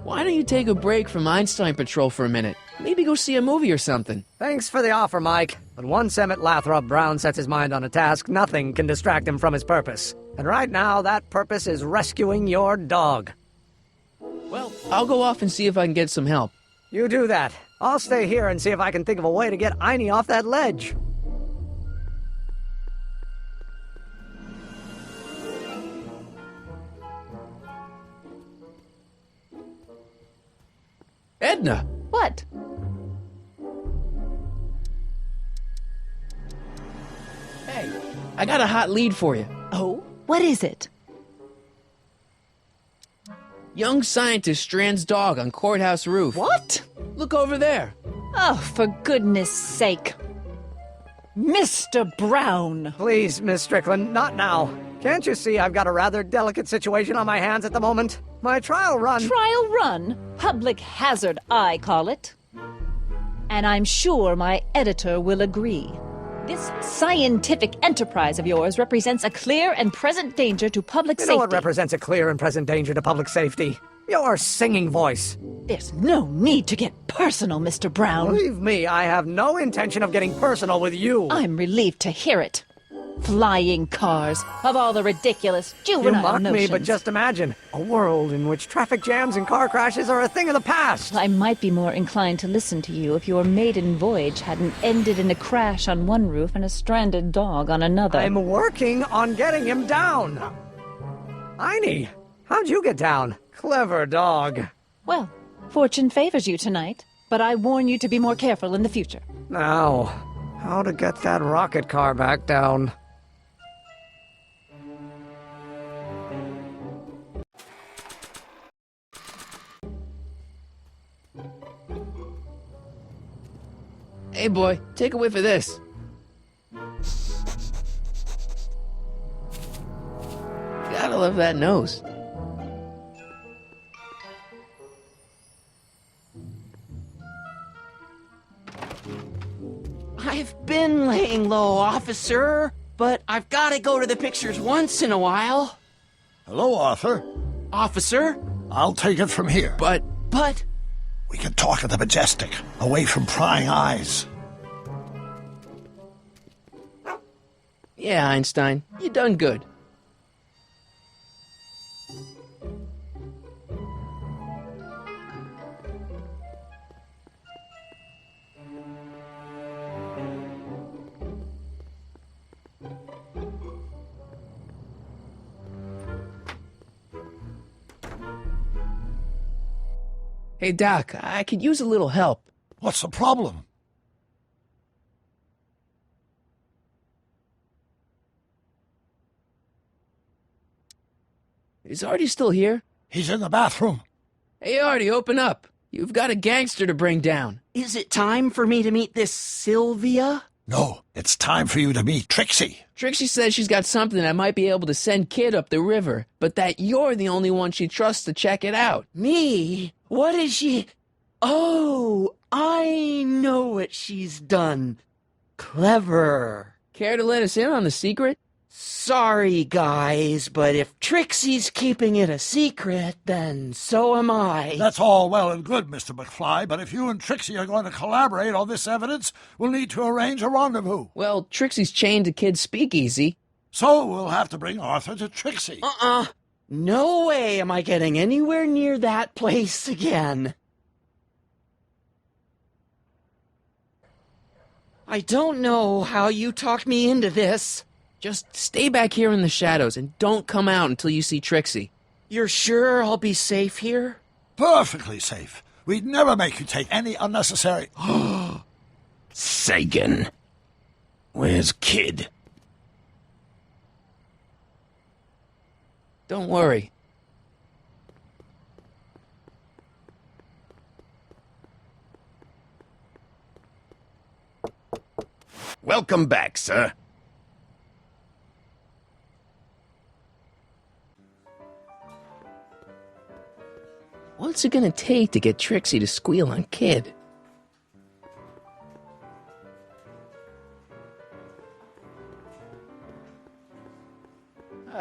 Why don't you take a break from Einstein Patrol for a minute? Maybe go see a movie or something. Thanks for the offer, Mike. But once Emmett Lathrop Brown sets his mind on a task, nothing can distract him from his purpose. And right now, that purpose is rescuing your dog. Well, I'll go off and see if I can get some help. You do that. I'll stay here and see if I can think of a way to get Einie off that ledge. Edna! What? Hey, I got a hot lead for you. Oh? What is it? Young scientist strands dog on courthouse roof. What? Look over there. Oh, for goodness sake. Mr. Brown! Please, Miss Strickland, not now. Can't you see I've got a rather delicate situation on my hands at the moment? My trial run... Trial run? Public hazard, I call it. And I'm sure my editor will agree. This scientific enterprise of yours represents a clear and present danger to public safety. You know what represents a clear and present danger to public safety? Your singing voice. There's no need to get personal, Mr. Brown. Believe me, I have no intention of getting personal with you. I'm relieved to hear it. Flying cars, of all the ridiculous juvenile You mock notions. me, but just imagine a world in which traffic jams and car crashes are a thing of the past. I might be more inclined to listen to you if your maiden voyage hadn't ended in a crash on one roof and a stranded dog on another. I'm working on getting him down. Einie, how'd you get down? Clever dog. Well, fortune favors you tonight, but I warn you to be more careful in the future. Now, how to get that rocket car back down? Hey, boy, take a whiff of this. Gotta love that nose. I've been laying low, officer, but I've got to go to the pictures once in a while. Hello, Arthur. Officer? I'll take it from here. But... We can talk at the Majestic, away from prying eyes. Yeah, Einstein, you done good. Hey, Doc, I could use a little help. What's the problem? Is Artie still here? He's in the bathroom. Hey, Artie, open up. You've got a gangster to bring down. Is it time for me to meet this Sylvia? No, it's time for you to meet Trixie. Trixie says she's got something that might be able to send Kid up the river, but that you're the only one she trusts to check it out. Me? What is she? Oh, I know what she's done. Clever. Care to let us in on the secret? Sorry, guys, but if Trixie's keeping it a secret, then so am I. That's all well and good, Mr. McFly, but if you and Trixie are going to collaborate on this evidence, we'll need to arrange a rendezvous. Well, Trixie's chained to Kid's speakeasy. So we'll have to bring Arthur to Trixie. No way am I getting anywhere near that place again. I don't know how you talked me into this. Just stay back here in the shadows and don't come out until you see Trixie. You're sure I'll be safe here? Perfectly safe. We'd never make you take any unnecessary... Sagan. Where's Kid? Don't worry. Welcome back, sir. What's it gonna take to get Trixie to squeal on Kid?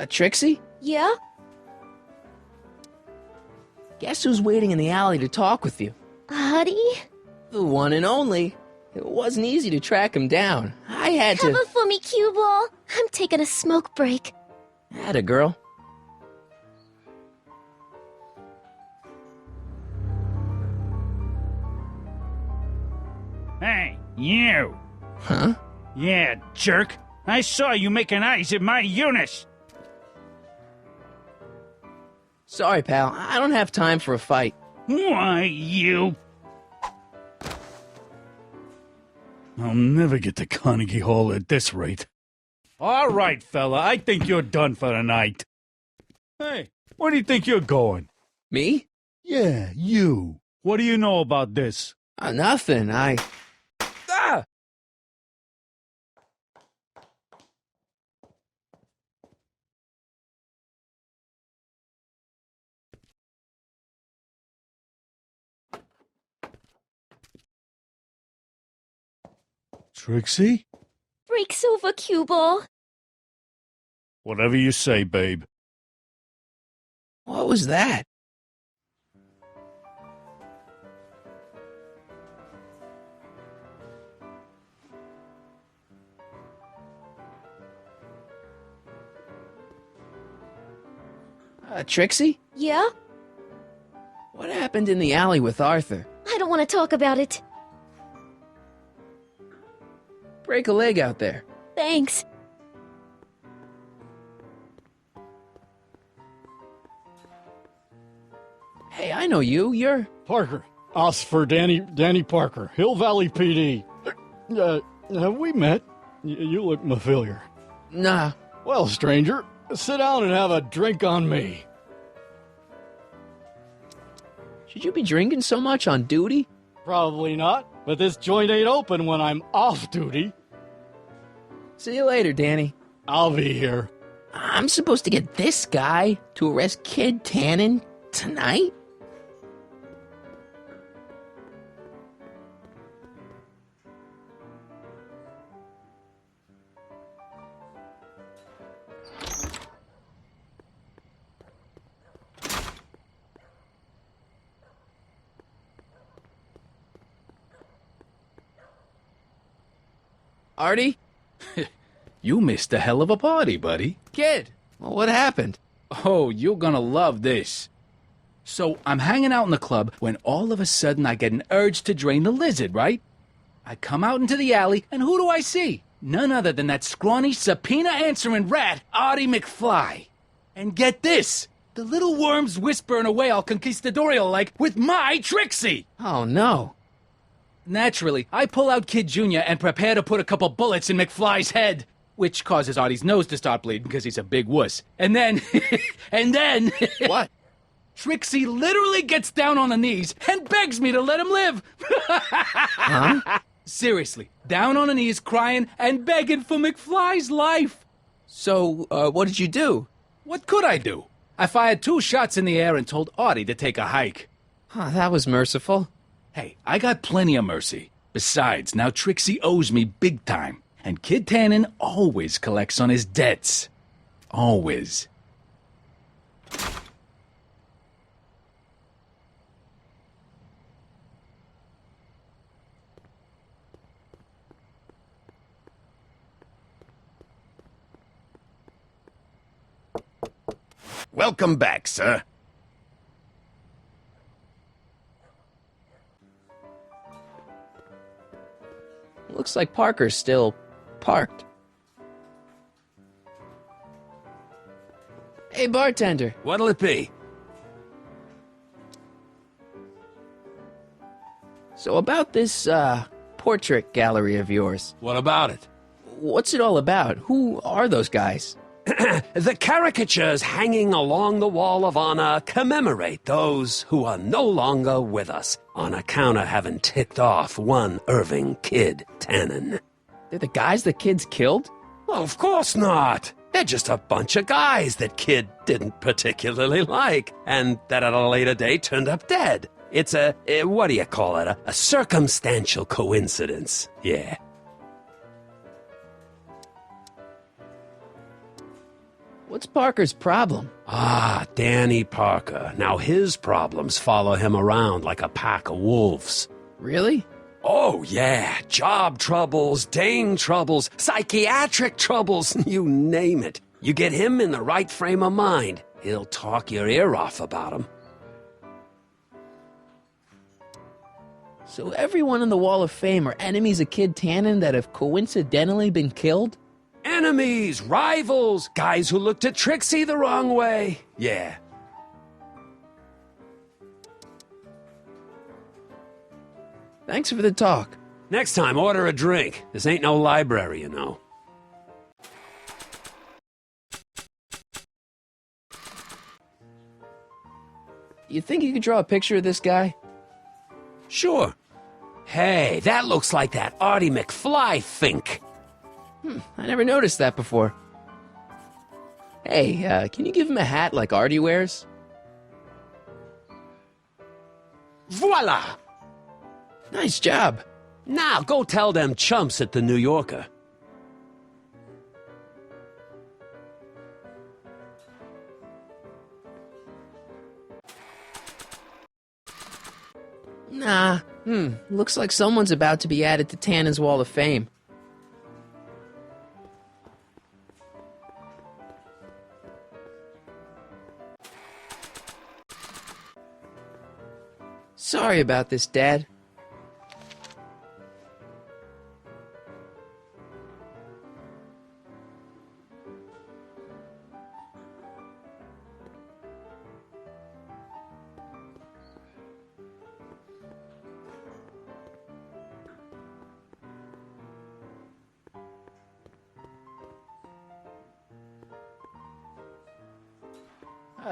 Trixie? Yeah? Guess who's waiting in the alley to talk with you? Artie? The one and only. It wasn't easy to track him down. I had to... Cover for me, cue ball. I'm taking a smoke break. Atta girl. Hey, you! Huh? Yeah, jerk! I saw you making eyes at my Eunice! Sorry, pal. I don't have time for a fight. Why, you... I'll never get to Carnegie Hall at this rate. All right, fella, I think you're done for the night. Hey, where do you think you're going? Me? Yeah, you. What do you know about this? Nothing. Ah! Trixie? Breaks over, cue ball. Whatever you say, babe. What was that? Trixie? Yeah? What happened in the alley with Arthur? I don't want to talk about it. Break a leg out there. Thanks. Hey, I know you. You're... Parker. Us for Danny Parker. Hill Valley PD. Have we met? You look familiar. Nah. Well, stranger, sit down and have a drink on me. Should you be drinking so much on duty? Probably not, but this joint ain't open when I'm off duty. See you later, Danny. I'll be here. I'm supposed to get this guy to arrest Kid Tannen tonight? Artie? You missed a hell of a party, buddy. Kid, well, what happened? Oh, you're gonna love this. So, I'm hanging out in the club when all of a sudden I get an urge to drain the lizard, right? I come out into the alley, and who do I see? None other than that scrawny, subpoena-answering rat, Artie McFly. And get this! The little worm's whispering away all conquistadorial-like with my Trixie! Oh, no. Naturally, I pull out Kid Jr. and prepare to put a couple bullets in McFly's head, which causes Artie's nose to start bleeding because he's a big wuss. And then... What? Trixie literally gets down on her knees and begs me to let him live. Huh? Seriously, down on her knees crying and begging for McFly's life. So, what did you do? What could I do? I fired 2 shots in the air and told Artie to take a hike. Huh, that was merciful. Hey, I got plenty of mercy. Besides, now Trixie owes me big time. And Kid Tannen always collects on his debts. Always. Welcome back, sir. Looks like Parker's still parked. Hey, bartender. What'll it be? So about this, portrait gallery of yours. What about it? What's it all about? Who are those guys? The caricatures hanging along the wall of honor commemorate those who are no longer with us on account of having ticked off one Irving Kid Tannen. They're the guys the kids killed? Well, of course not. They're just a bunch of guys that Kid didn't particularly like, and that at a later date turned up dead. It's a what do you call it? A circumstantial coincidence. Yeah. What's Parker's problem? Ah, Danny Parker. Now his problems follow him around like a pack of wolves. Really? Oh, yeah. Job troubles, Dane troubles, psychiatric troubles, you name it. You get him in the right frame of mind, he'll talk your ear off about him. So everyone in the Wall of Fame are enemies of Kid Tannen that have coincidentally been killed? Enemies, rivals, guys who looked at Trixie the wrong way. Yeah. Thanks for the talk. Next time, order a drink. This ain't no library, you know. You think you could draw a picture of this guy? Sure. Hey, that looks like that Artie McFly think. I never noticed that before. Hey, can you give him a hat like Artie wears? Voila! Nice job. Now go tell them chumps at the New Yorker. Nah. Looks like someone's about to be added to Tannen's Wall of Fame. Sorry about this, Dad.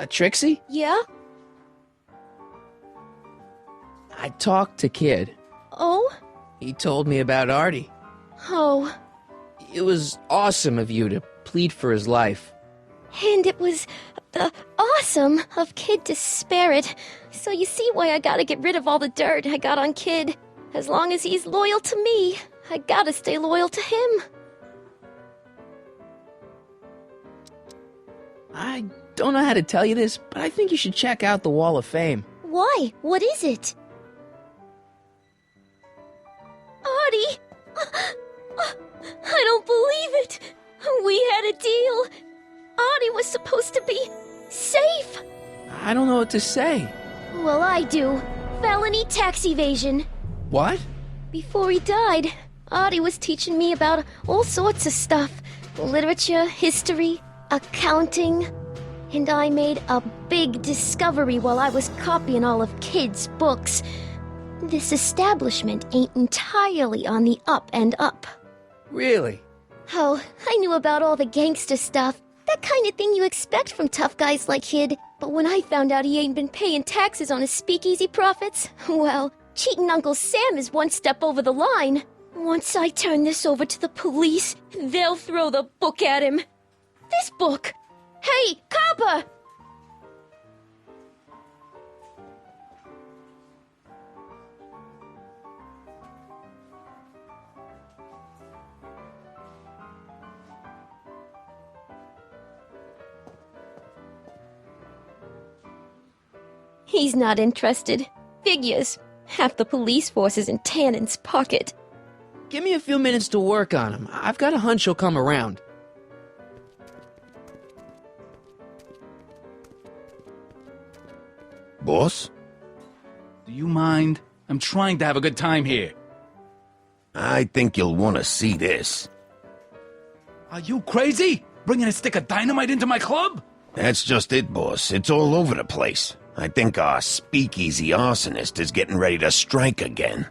Trixie? Yeah? I talked to Kid. Oh? He told me about Artie. Oh. It was awesome of you to plead for his life. And it was awesome of Kid to spare it. So you see why I gotta get rid of all the dirt I got on Kid. As long as he's loyal to me, I gotta stay loyal to him. I don't know how to tell you this, but I think you should check out the Wall of Fame. Why? What is it? Artie! I don't believe it! to be safe. I don't know what to say. Well, I do. Felony tax evasion. What? Before he died, Artie was teaching me about all sorts of stuff. Literature, history, accounting. And I made a big discovery while I was copying all of Kid's books. This establishment ain't entirely on the up and up. Really? Oh, I knew about all the gangster stuff. That kind of thing you expect from tough guys like Kid. But when I found out he ain't been paying taxes on his speakeasy profits, well, cheating Uncle Sam is one step over the line. Once I turn this over to the police, they'll throw the book at him. This book! Hey, copper! He's not interested. Figures. Half the police force is in Tannen's pocket. Give me a few minutes to work on him. I've got a hunch he'll come around. Boss? Do you mind? I'm trying to have a good time here. I think you'll want to see this. Are you crazy? Bringing a stick of dynamite into my club? That's just it, boss. It's all over the place. I think our speakeasy arsonist is getting ready to strike again.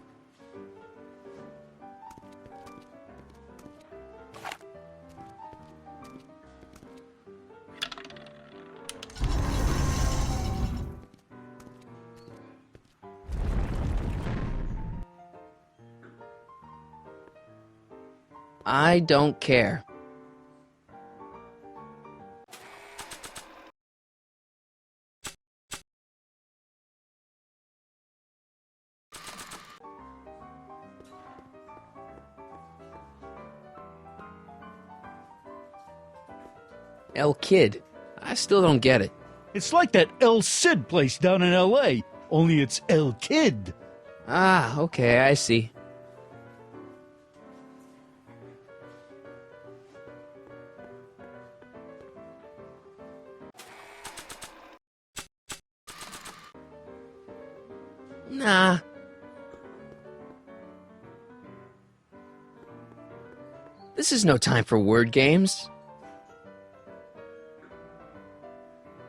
I don't care. El Kid. I still don't get it. It's like that El Cid place down in L.A., only it's El Kid. Ah, okay, I see. Nah. This is no time for word games.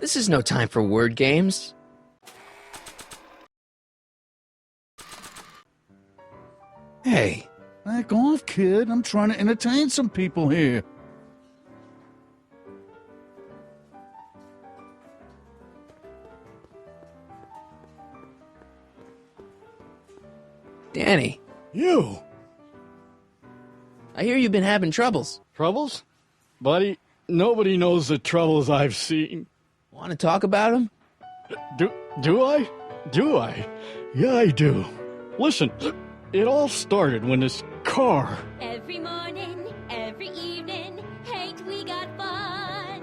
This is no time for word games. Hey. Back off, kid. I'm trying to entertain some people here. Danny. You. I hear you've been having troubles. Troubles? Buddy, nobody knows the troubles I've seen. Want to talk about them? Do I? Do I? Yeah, I do. Listen, it all started when this car... Every morning, every evening, ain't we got fun?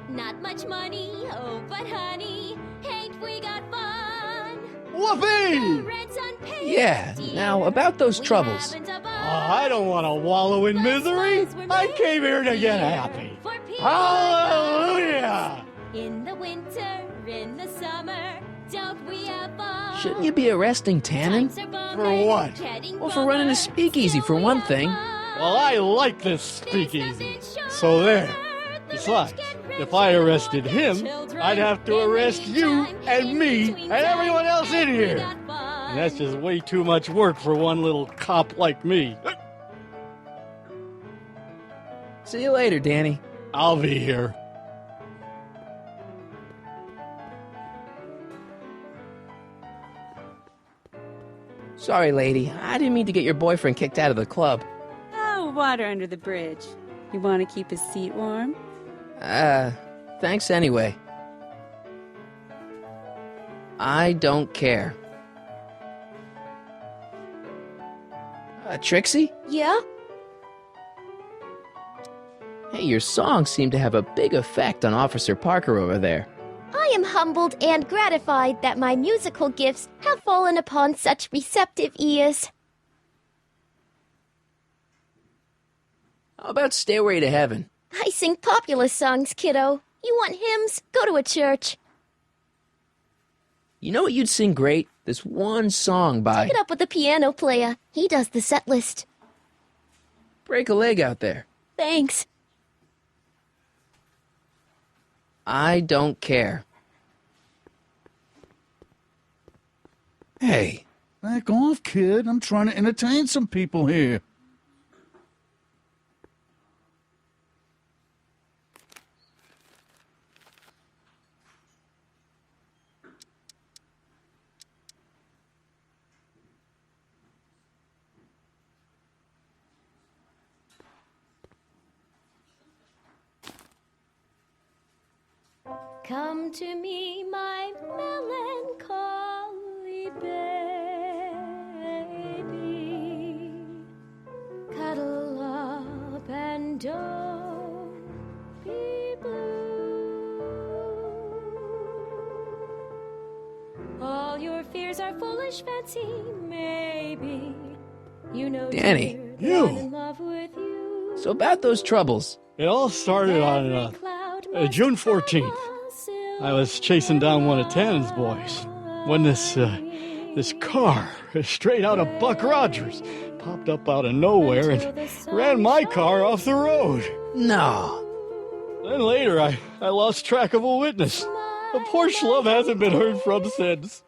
Not much money, oh, but honey, ain't we got fun? Whoopee! Rent's unpaid. Yeah, now about those troubles. I don't want to wallow in misery. I came here to get happy. Hallelujah! In the winter, in the summer, don't we have fun? Shouldn't you be arresting Tannen? For what? Well, for running a speakeasy, for one thing. Well, I like this speakeasy. So there. Besides, if I arrested him, I'd have to arrest you and me and everyone else in here. And that's just way too much work for one little cop like me. See you later, Danny. I'll be here. Sorry, lady. I didn't mean to get your boyfriend kicked out of the club. Oh, water under the bridge. You want to keep his seat warm? Thanks anyway. I don't care. Trixie? Yeah? Hey, your songs seem to have a big effect on Officer Parker over there. I am humbled and gratified that my musical gifts have fallen upon such receptive ears. How about Stairway to Heaven? I sing popular songs, kiddo. You want hymns? Go to a church. You know what you'd sing great? This one song by... Take it up with the piano player. He does the set list. Break a leg out there. Thanks. I don't care. Hey, back off, kid. I'm trying to entertain some people here. Come to me, my melancholy baby. Cuddle up and don't be blue. All your fears are foolish fancy, maybe. You know, Danny. dear, that I'm in love with you. So about those troubles. It all started on June 14th. I was chasing down one of Tannen's boys when this car, straight out of Buck Rogers, popped up out of nowhere and ran my car off the road. No. Then later, I lost track of a witness. The poor schlub hasn't been heard from since.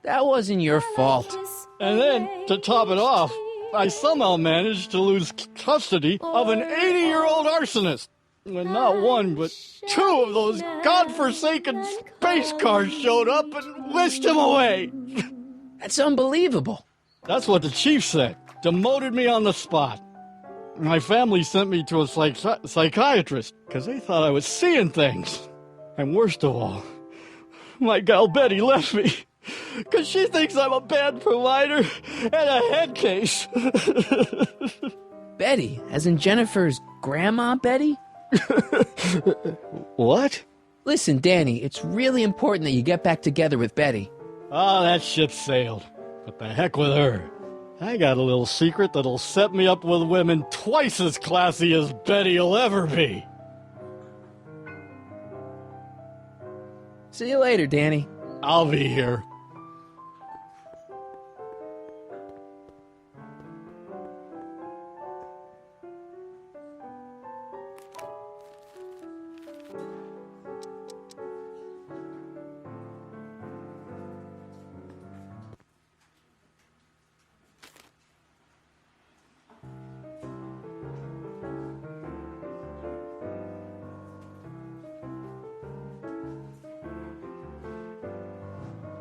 That wasn't your fault. And then, to top it off, I somehow managed to lose custody of an 80-year-old arsonist. When not one, but two of those godforsaken space cars showed up and whisked him away. That's unbelievable. That's what the chief said. Demoted me on the spot. My family sent me to a psychiatrist because they thought I was seeing things. And worst of all, my gal Betty left me because she thinks I'm a bad provider and a head case. Betty, as in Jennifer's grandma Betty? What? Listen, Danny, it's really important that you get back together with Betty. Oh, that ship sailed. But the heck with her. I got a little secret that'll set me up with women twice as classy as Betty'll ever be. See you later, Danny. I'll be here.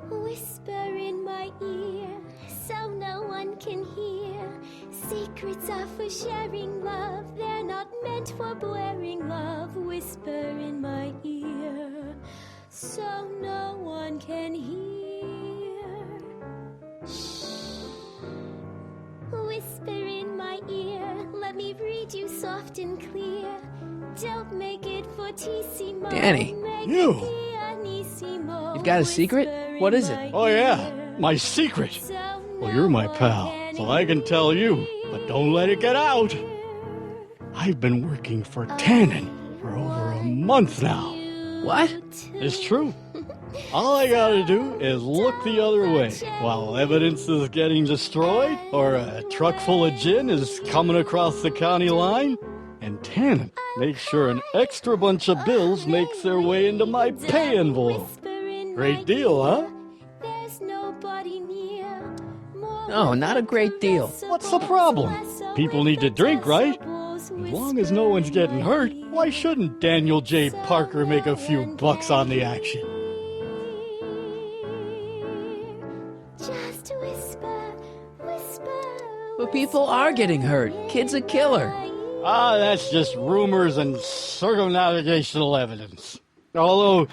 Whisper in my ear, so no one can hear. Secrets are for sharing love, they're not meant for blaring love. Whisper in my ear, so no one can hear. Shh. Whisper in my ear, let me read you soft and clear. Don't make it fortissimo. Danny. You. You've got a secret? What is it? Oh, yeah. My secret. Well, you're my pal, so I can tell you, but don't let it get out. I've been working for Tannen for over a month now. What? It's true. All I gotta do is look the other way while evidence is getting destroyed or a truck full of gin is coming across the county line, and Tannen makes sure an extra bunch of bills makes their way into my pay envelope. Great deal, huh? No, not a great deal. What's the problem? People need to drink, right? As long as no one's getting hurt, why shouldn't Daniel J. Parker make a few bucks on the action? Just whisper, whisper. But people are getting hurt. Kid's a killer. Ah, that's just rumors and circumnavigational evidence. Although,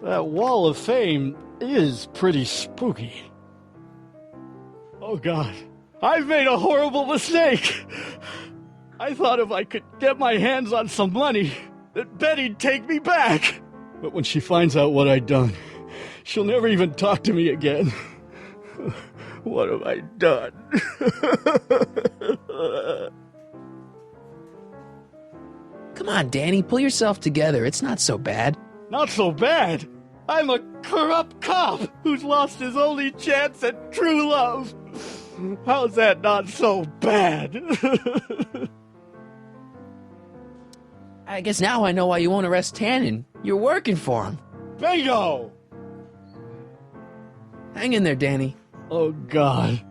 that wall of fame is pretty spooky. Oh, God. I've made a horrible mistake. I thought if I could get my hands on some money, that Betty'd take me back. But when she finds out what I'd done, she'll never even talk to me again. What have I done? Come on, Danny, pull yourself together. It's not so bad. Not so bad. I'm a corrupt cop who's lost his only chance at true love. How's that not so bad? I guess now I know why you won't arrest Tannen. You're working for him. Bingo! Hang in there, Danny. Oh, God.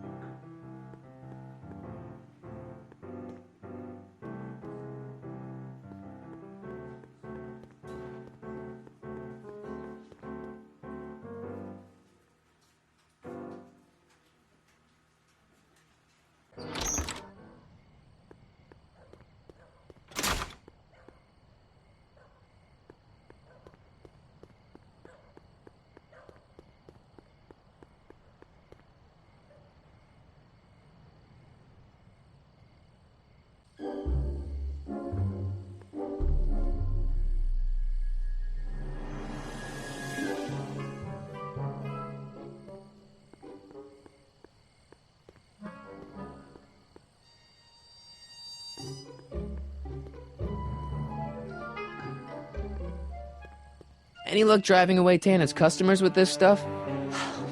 Any luck driving away Tannen's customers with this stuff?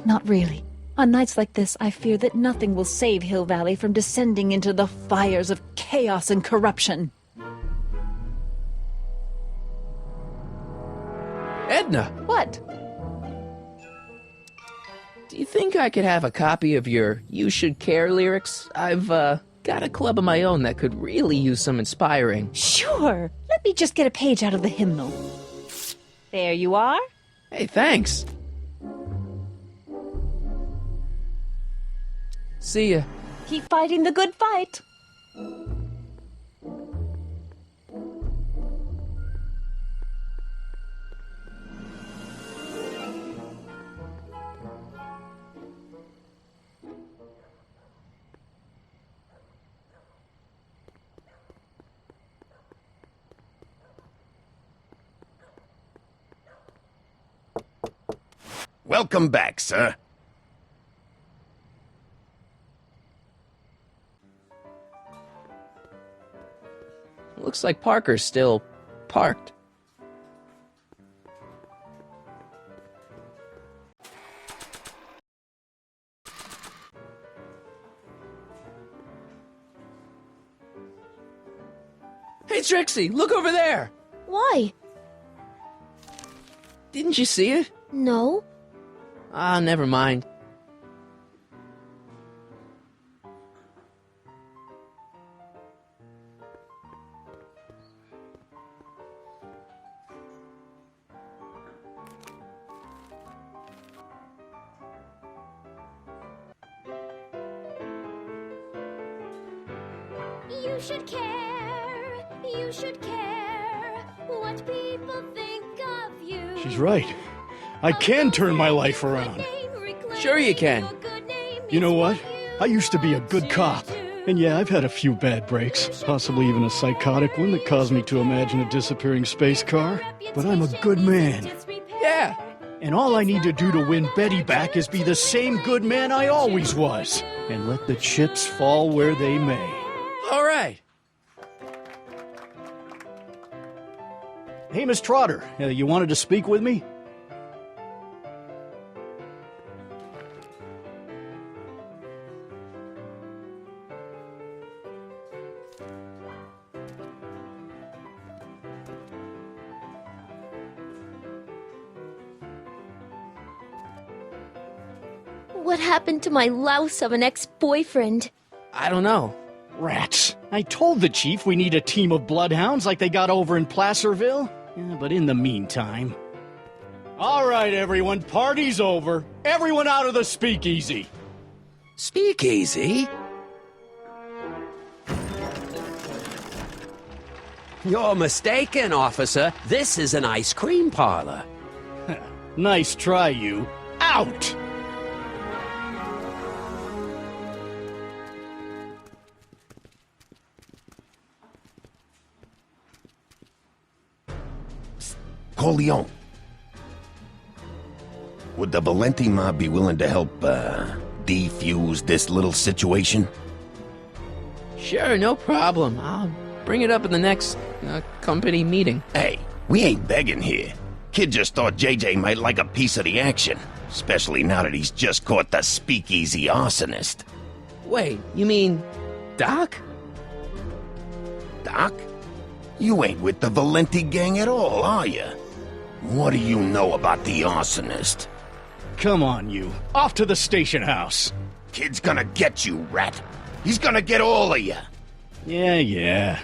Not really. On nights like this, I fear that nothing will save Hill Valley from descending into the fires of chaos and corruption. Edna! What? Do you think I could have a copy of your You Should Care lyrics? I've, got a club of my own that could really use some inspiring. Sure! Let me just get a page out of the hymnal. There you are. Hey, thanks. See ya. Keep fighting the good fight. Welcome back, sir. Looks like Parker's still parked. Hey, Trixie, look over there! Why? Didn't you see it? No. Ah, never mind. You should care, you should care what people think of you. She's right. I can turn my life around. Sure you can. You know what? I used to be a good cop. And yeah, I've had a few bad breaks, possibly even a psychotic one that caused me to imagine a disappearing space car. But I'm a good man. Yeah. And all I need to do to win Betty back is be the same good man I always was. And let the chips fall where they may. All right. Hey, Miss Trotter, you wanted to speak with me? What happened to my louse of an ex-boyfriend? I don't know. Rats. I told the chief we need a team of bloodhounds like they got over in Placerville. Yeah, but in the meantime... All right, everyone, party's over. Everyone out of the speakeasy. Speakeasy? You're mistaken, officer. This is an ice cream parlor. Nice try, you. Out! Corleone. Would the Valenti mob be willing to help, defuse this little situation? Sure, no problem. I'll Bring it up at the next company meeting. Hey, we ain't begging here. Kid just thought JJ might like a piece of the action, especially now that he's just caught the speakeasy arsonist. Wait, you mean Doc? Doc? You ain't with the Valenti gang at all, are you? What do you know about the arsonist? Come on, you. Off to the station house. Kid's gonna get you, rat. He's gonna get all of you. Yeah.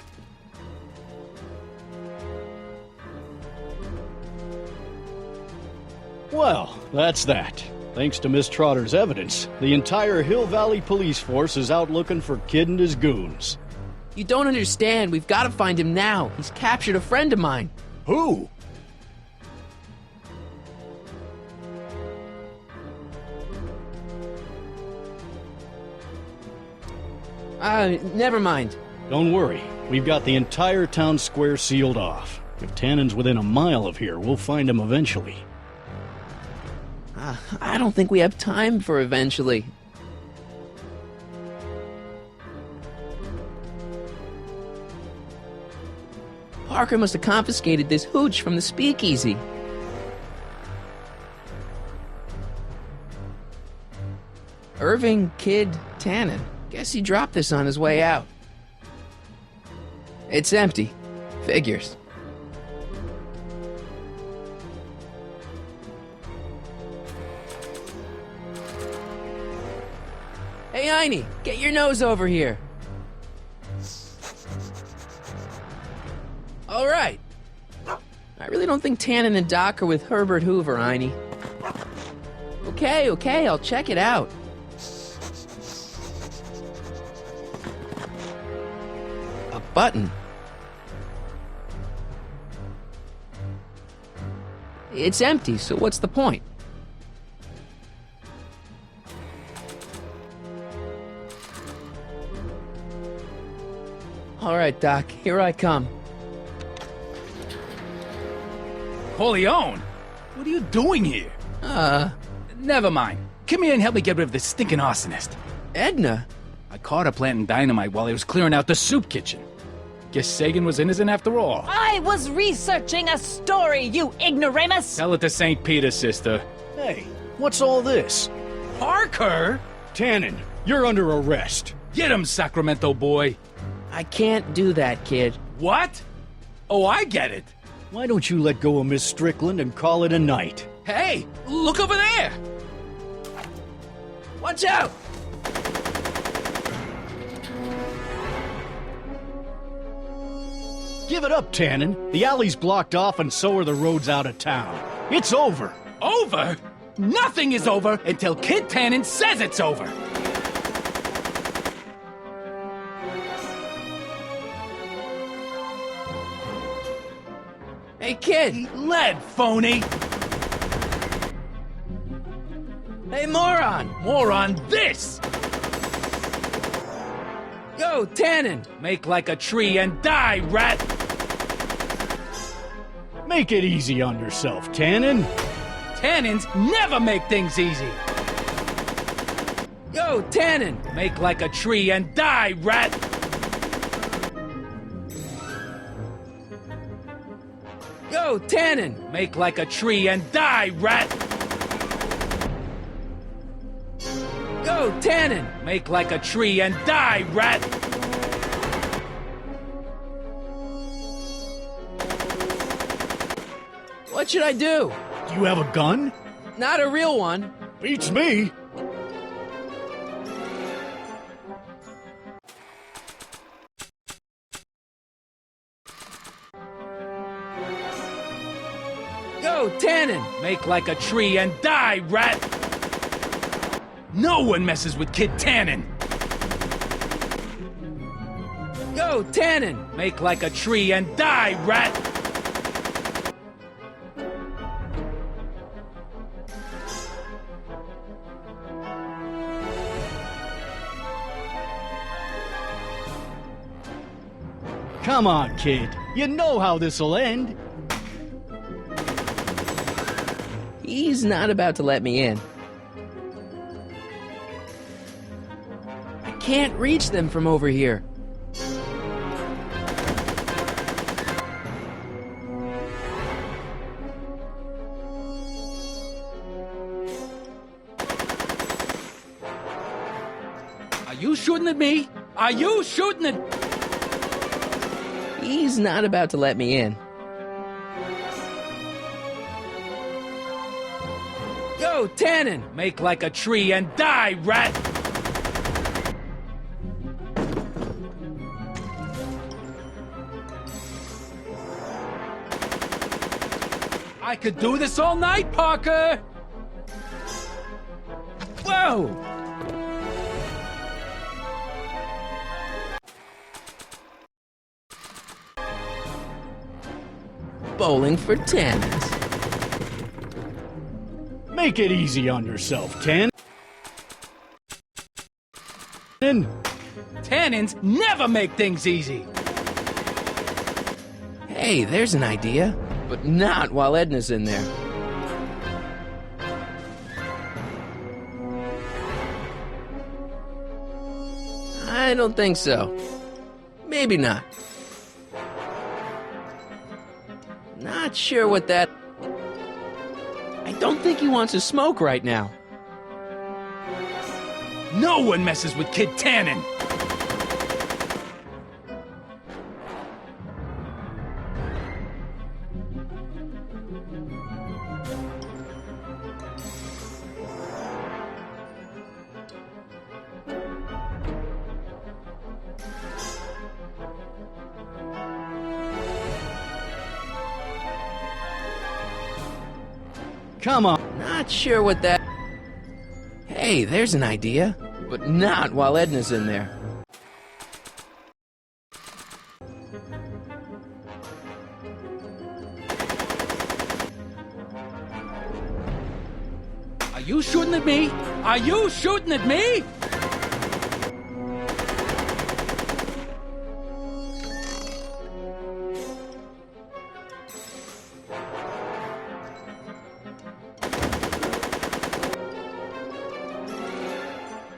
Well, that's that. Thanks to Miss Trotter's evidence, the entire Hill Valley police force is out looking for Kid and his goons. You don't understand. We've got to find him now. He's captured a friend of mine. Who? Never mind. Don't worry. We've got the entire town square sealed off. If Tannen's within a mile of here, we'll find him eventually. I don't think we have time for eventually. Parker must have confiscated this hooch from the speakeasy. Irving Kid Tannen. Guess he dropped this on his way out. It's empty. Figures. Hey, Einie, get your nose over here. All right. I really don't think Tannen and Doc are with Herbert Hoover, Einie. Okay, I'll check it out. A button. It's empty, so what's the point? All right, Doc, here I come. Corleone? What are you doing here? Never mind. Come here and help me get rid of this stinking arsonist. Edna? I caught her planting dynamite while he was clearing out the soup kitchen. Guess Sagan was innocent after all. I was researching a story, you ignoramus! Tell it to St. Peter, sister. Hey, what's all this? Parker? Tannen, you're under arrest. Get him, Sacramento boy. I can't do that, kid. What? Oh, I get it. Why don't you let go of Miss Strickland and call it a night? Hey, look over there! Watch out! Give it up, Tannen. The alley's blocked off and so are the roads out of town. It's over. Over? Nothing is over until Kid Tannen says it's over. Hey, kid! Eat lead, phony! Hey, moron! Moron, this! Yo, Tannen! Make like a tree and die, rat! Make it easy on yourself, Tannen. Tannens never make things easy! Yo, Tannen! Make like a tree and die, rat! Yo, Tannen! Make like a tree and die, rat! Yo, Tannen! Make like a tree and die, rat! What should I do? Do you have a gun? Not a real one. Beats me. Yo, Tannen! Make like a tree and die, rat! No one messes with Kid Tannen! Yo, Tannen! Make like a tree and die, rat! Come on, kid. You know how this'll end. He's not about to let me in. I can't reach them from over here. you shooting at me? Are you shooting at... He's not about to let me in. Go, Tannen! Make like a tree and die, rat! I could do this all night, Parker! Whoa! Bowling for Tannens. Make it easy on yourself, Tannen. Tannens never make things easy! Hey, there's an idea. But not while Edna's in there. I don't think so. Maybe not. Not sure what that... I don't think he wants to smoke right now. No one messes with Kid Tannen! Come on. Not sure what that... Hey, there's an idea. But not while Edna's in there. Are you shooting at me? Are you shooting at me?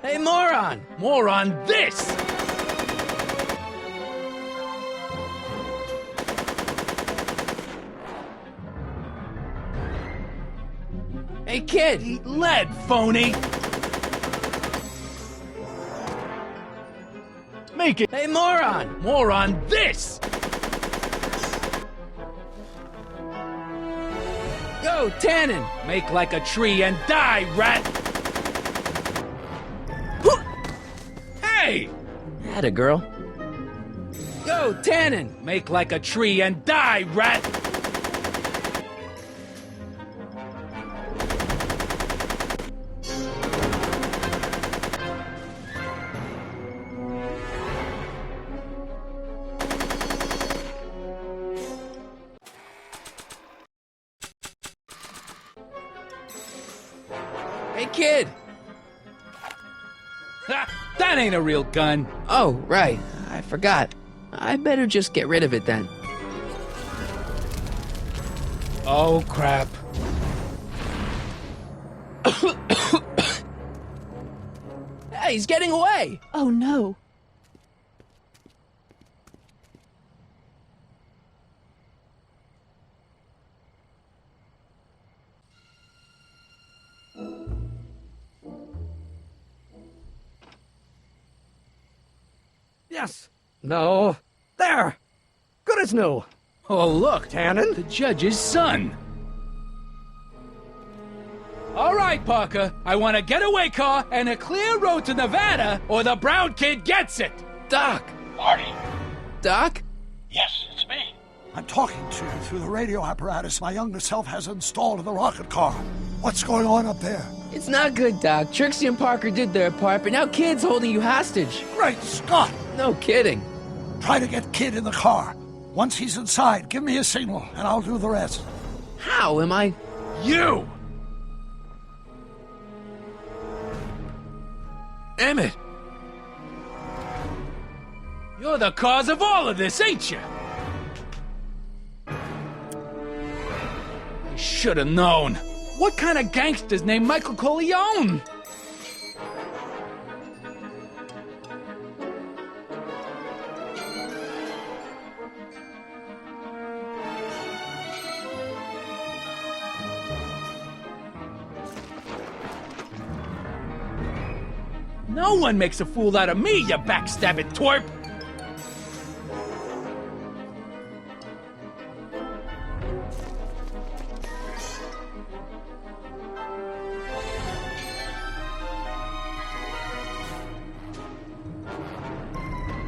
Hey, moron! More on this! Hey, kid! Eat lead, phony! Make it. Hey, moron! More on this! Go, Tannen! Make like a tree and die, rat! Hey! Atta girl. Go, Tannen! Make like a tree and die, rat! Hey, kid! Ha! That ain't a real gun! Oh, right. I forgot. I better just get rid of it then. Oh, crap. Hey, he's getting away! Oh no. Yes. No. There. Good as new. Oh, look! Tannen? The judge's son! All right, Parker. I want a getaway car and a clear road to Nevada, or the brown kid gets it! Doc! Marty? Doc? Yes, it's me. I'm talking to you through the radio apparatus my younger self has installed in the rocket car. What's going on up there? It's not good, Doc. Trixie and Parker did their part, but now Kid's holding you hostage. Great Scott! No kidding. Try to get Kid in the car. Once he's inside, give me a signal, and I'll do the rest. How am I... You! Emmett! You're the cause of all of this, ain't you? I should have known. What kind of gangster's named Michael Corleone? No one makes a fool out of me, you backstabbing twerp!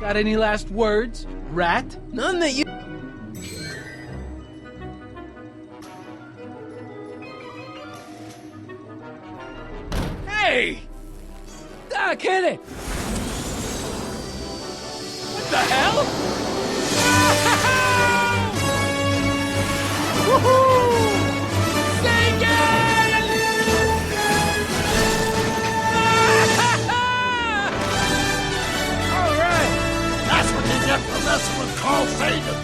Got any last words, rat? None that you... Hey! Doc, hit it! What the hell? Woohoo! Sing That's what you get for messing with Carl Fagan.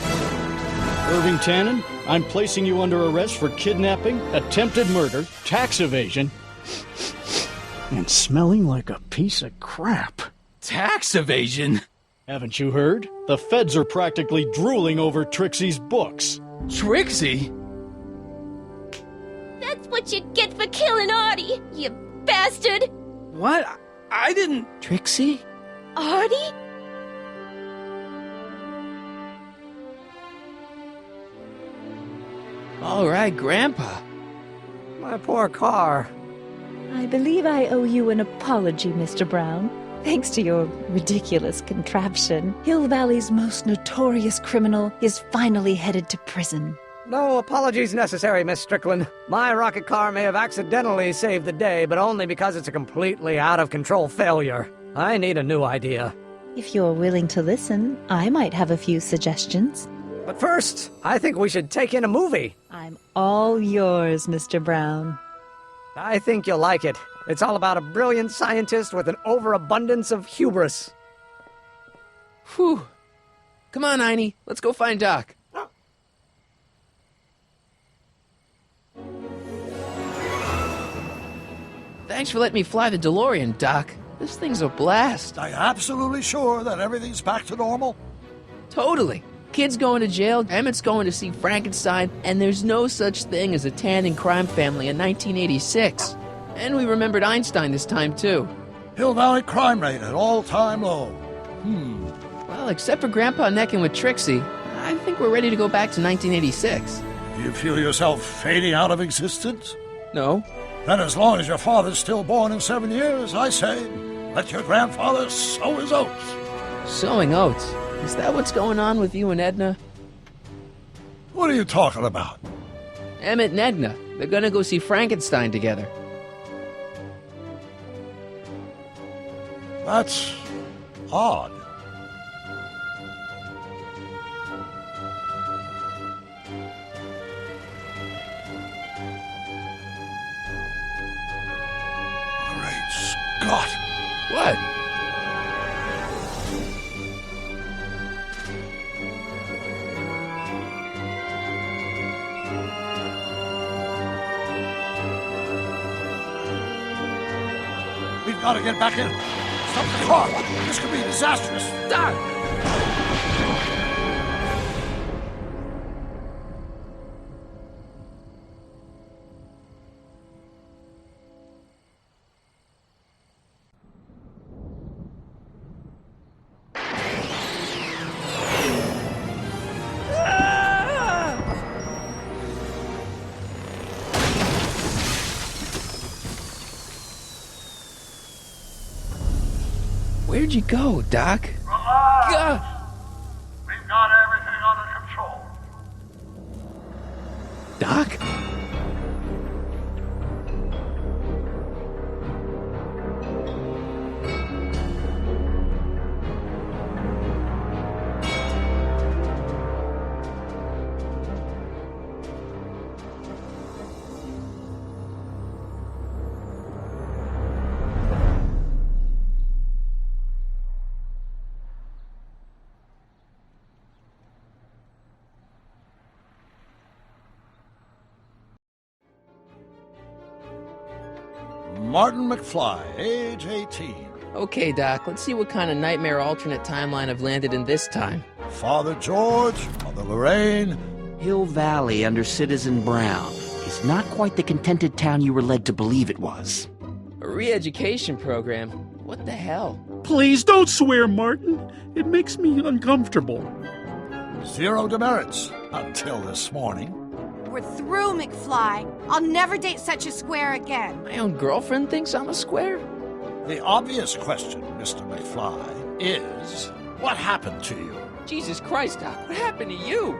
Irving Tannen, I'm placing you under arrest for kidnapping, attempted murder, tax evasion, and smelling like a piece of crap. Tax evasion? Haven't you heard? The feds are practically drooling over Trixie's books. Trixie? That's what you get for killing Artie, you bastard! What? I didn't... Trixie? Artie? All right, Grandpa. My poor car. I believe I owe you an apology, Mr. Brown. Thanks to your ridiculous contraption, Hill Valley's most notorious criminal is finally headed to prison. No apologies necessary, Miss Strickland. My rocket car may have accidentally saved the day, but only because it's a completely out-of-control failure. I need a new idea. If you're willing to listen, I might have a few suggestions. But first, I think we should take in a movie. I'm all yours, Mr. Brown. I think you'll like it. It's all about a brilliant scientist with an overabundance of hubris. Whew. Come on, Einie. Let's go find Doc. Thanks for letting me fly the DeLorean, Doc. This thing's a blast. Are you absolutely sure that everything's back to normal? Totally. Kid's going to jail, Emmett's going to see Frankenstein, and there's no such thing as a Tannen crime family in 1986. And we remembered Einstein this time, too. Hill Valley crime rate at all-time low. Well, except for Grandpa necking with Trixie, I think we're ready to go back to 1986. Do you feel yourself fading out of existence? No. Then as long as your father's still born in 7 years, I say, let your grandfather sow his oats. Sowing oats? Is that what's going on with you and Edna? What are you talking about? Emmett and Edna. They're gonna go see Frankenstein together. That's odd. Great Scott! What? We've got to get back in. Stop the car. This could be disastrous. Doc! Where'd you go, Doc? Relax. We've got everything under control. Doc? Martin McFly, age 18. Okay, Doc, let's see what kind of nightmare alternate timeline I've landed in this time. Father George, Mother Lorraine. Hill Valley under Citizen Brown is not quite the contented town you were led to believe it was. A re-education program? What the hell? Please don't swear, Martin. It makes me uncomfortable. 0 demerits until this morning. We're through, McFly. I'll never date such a square again. My own girlfriend thinks I'm a square? The obvious question, Mr. McFly, is what happened to you? Jesus Christ, Doc, what happened to you?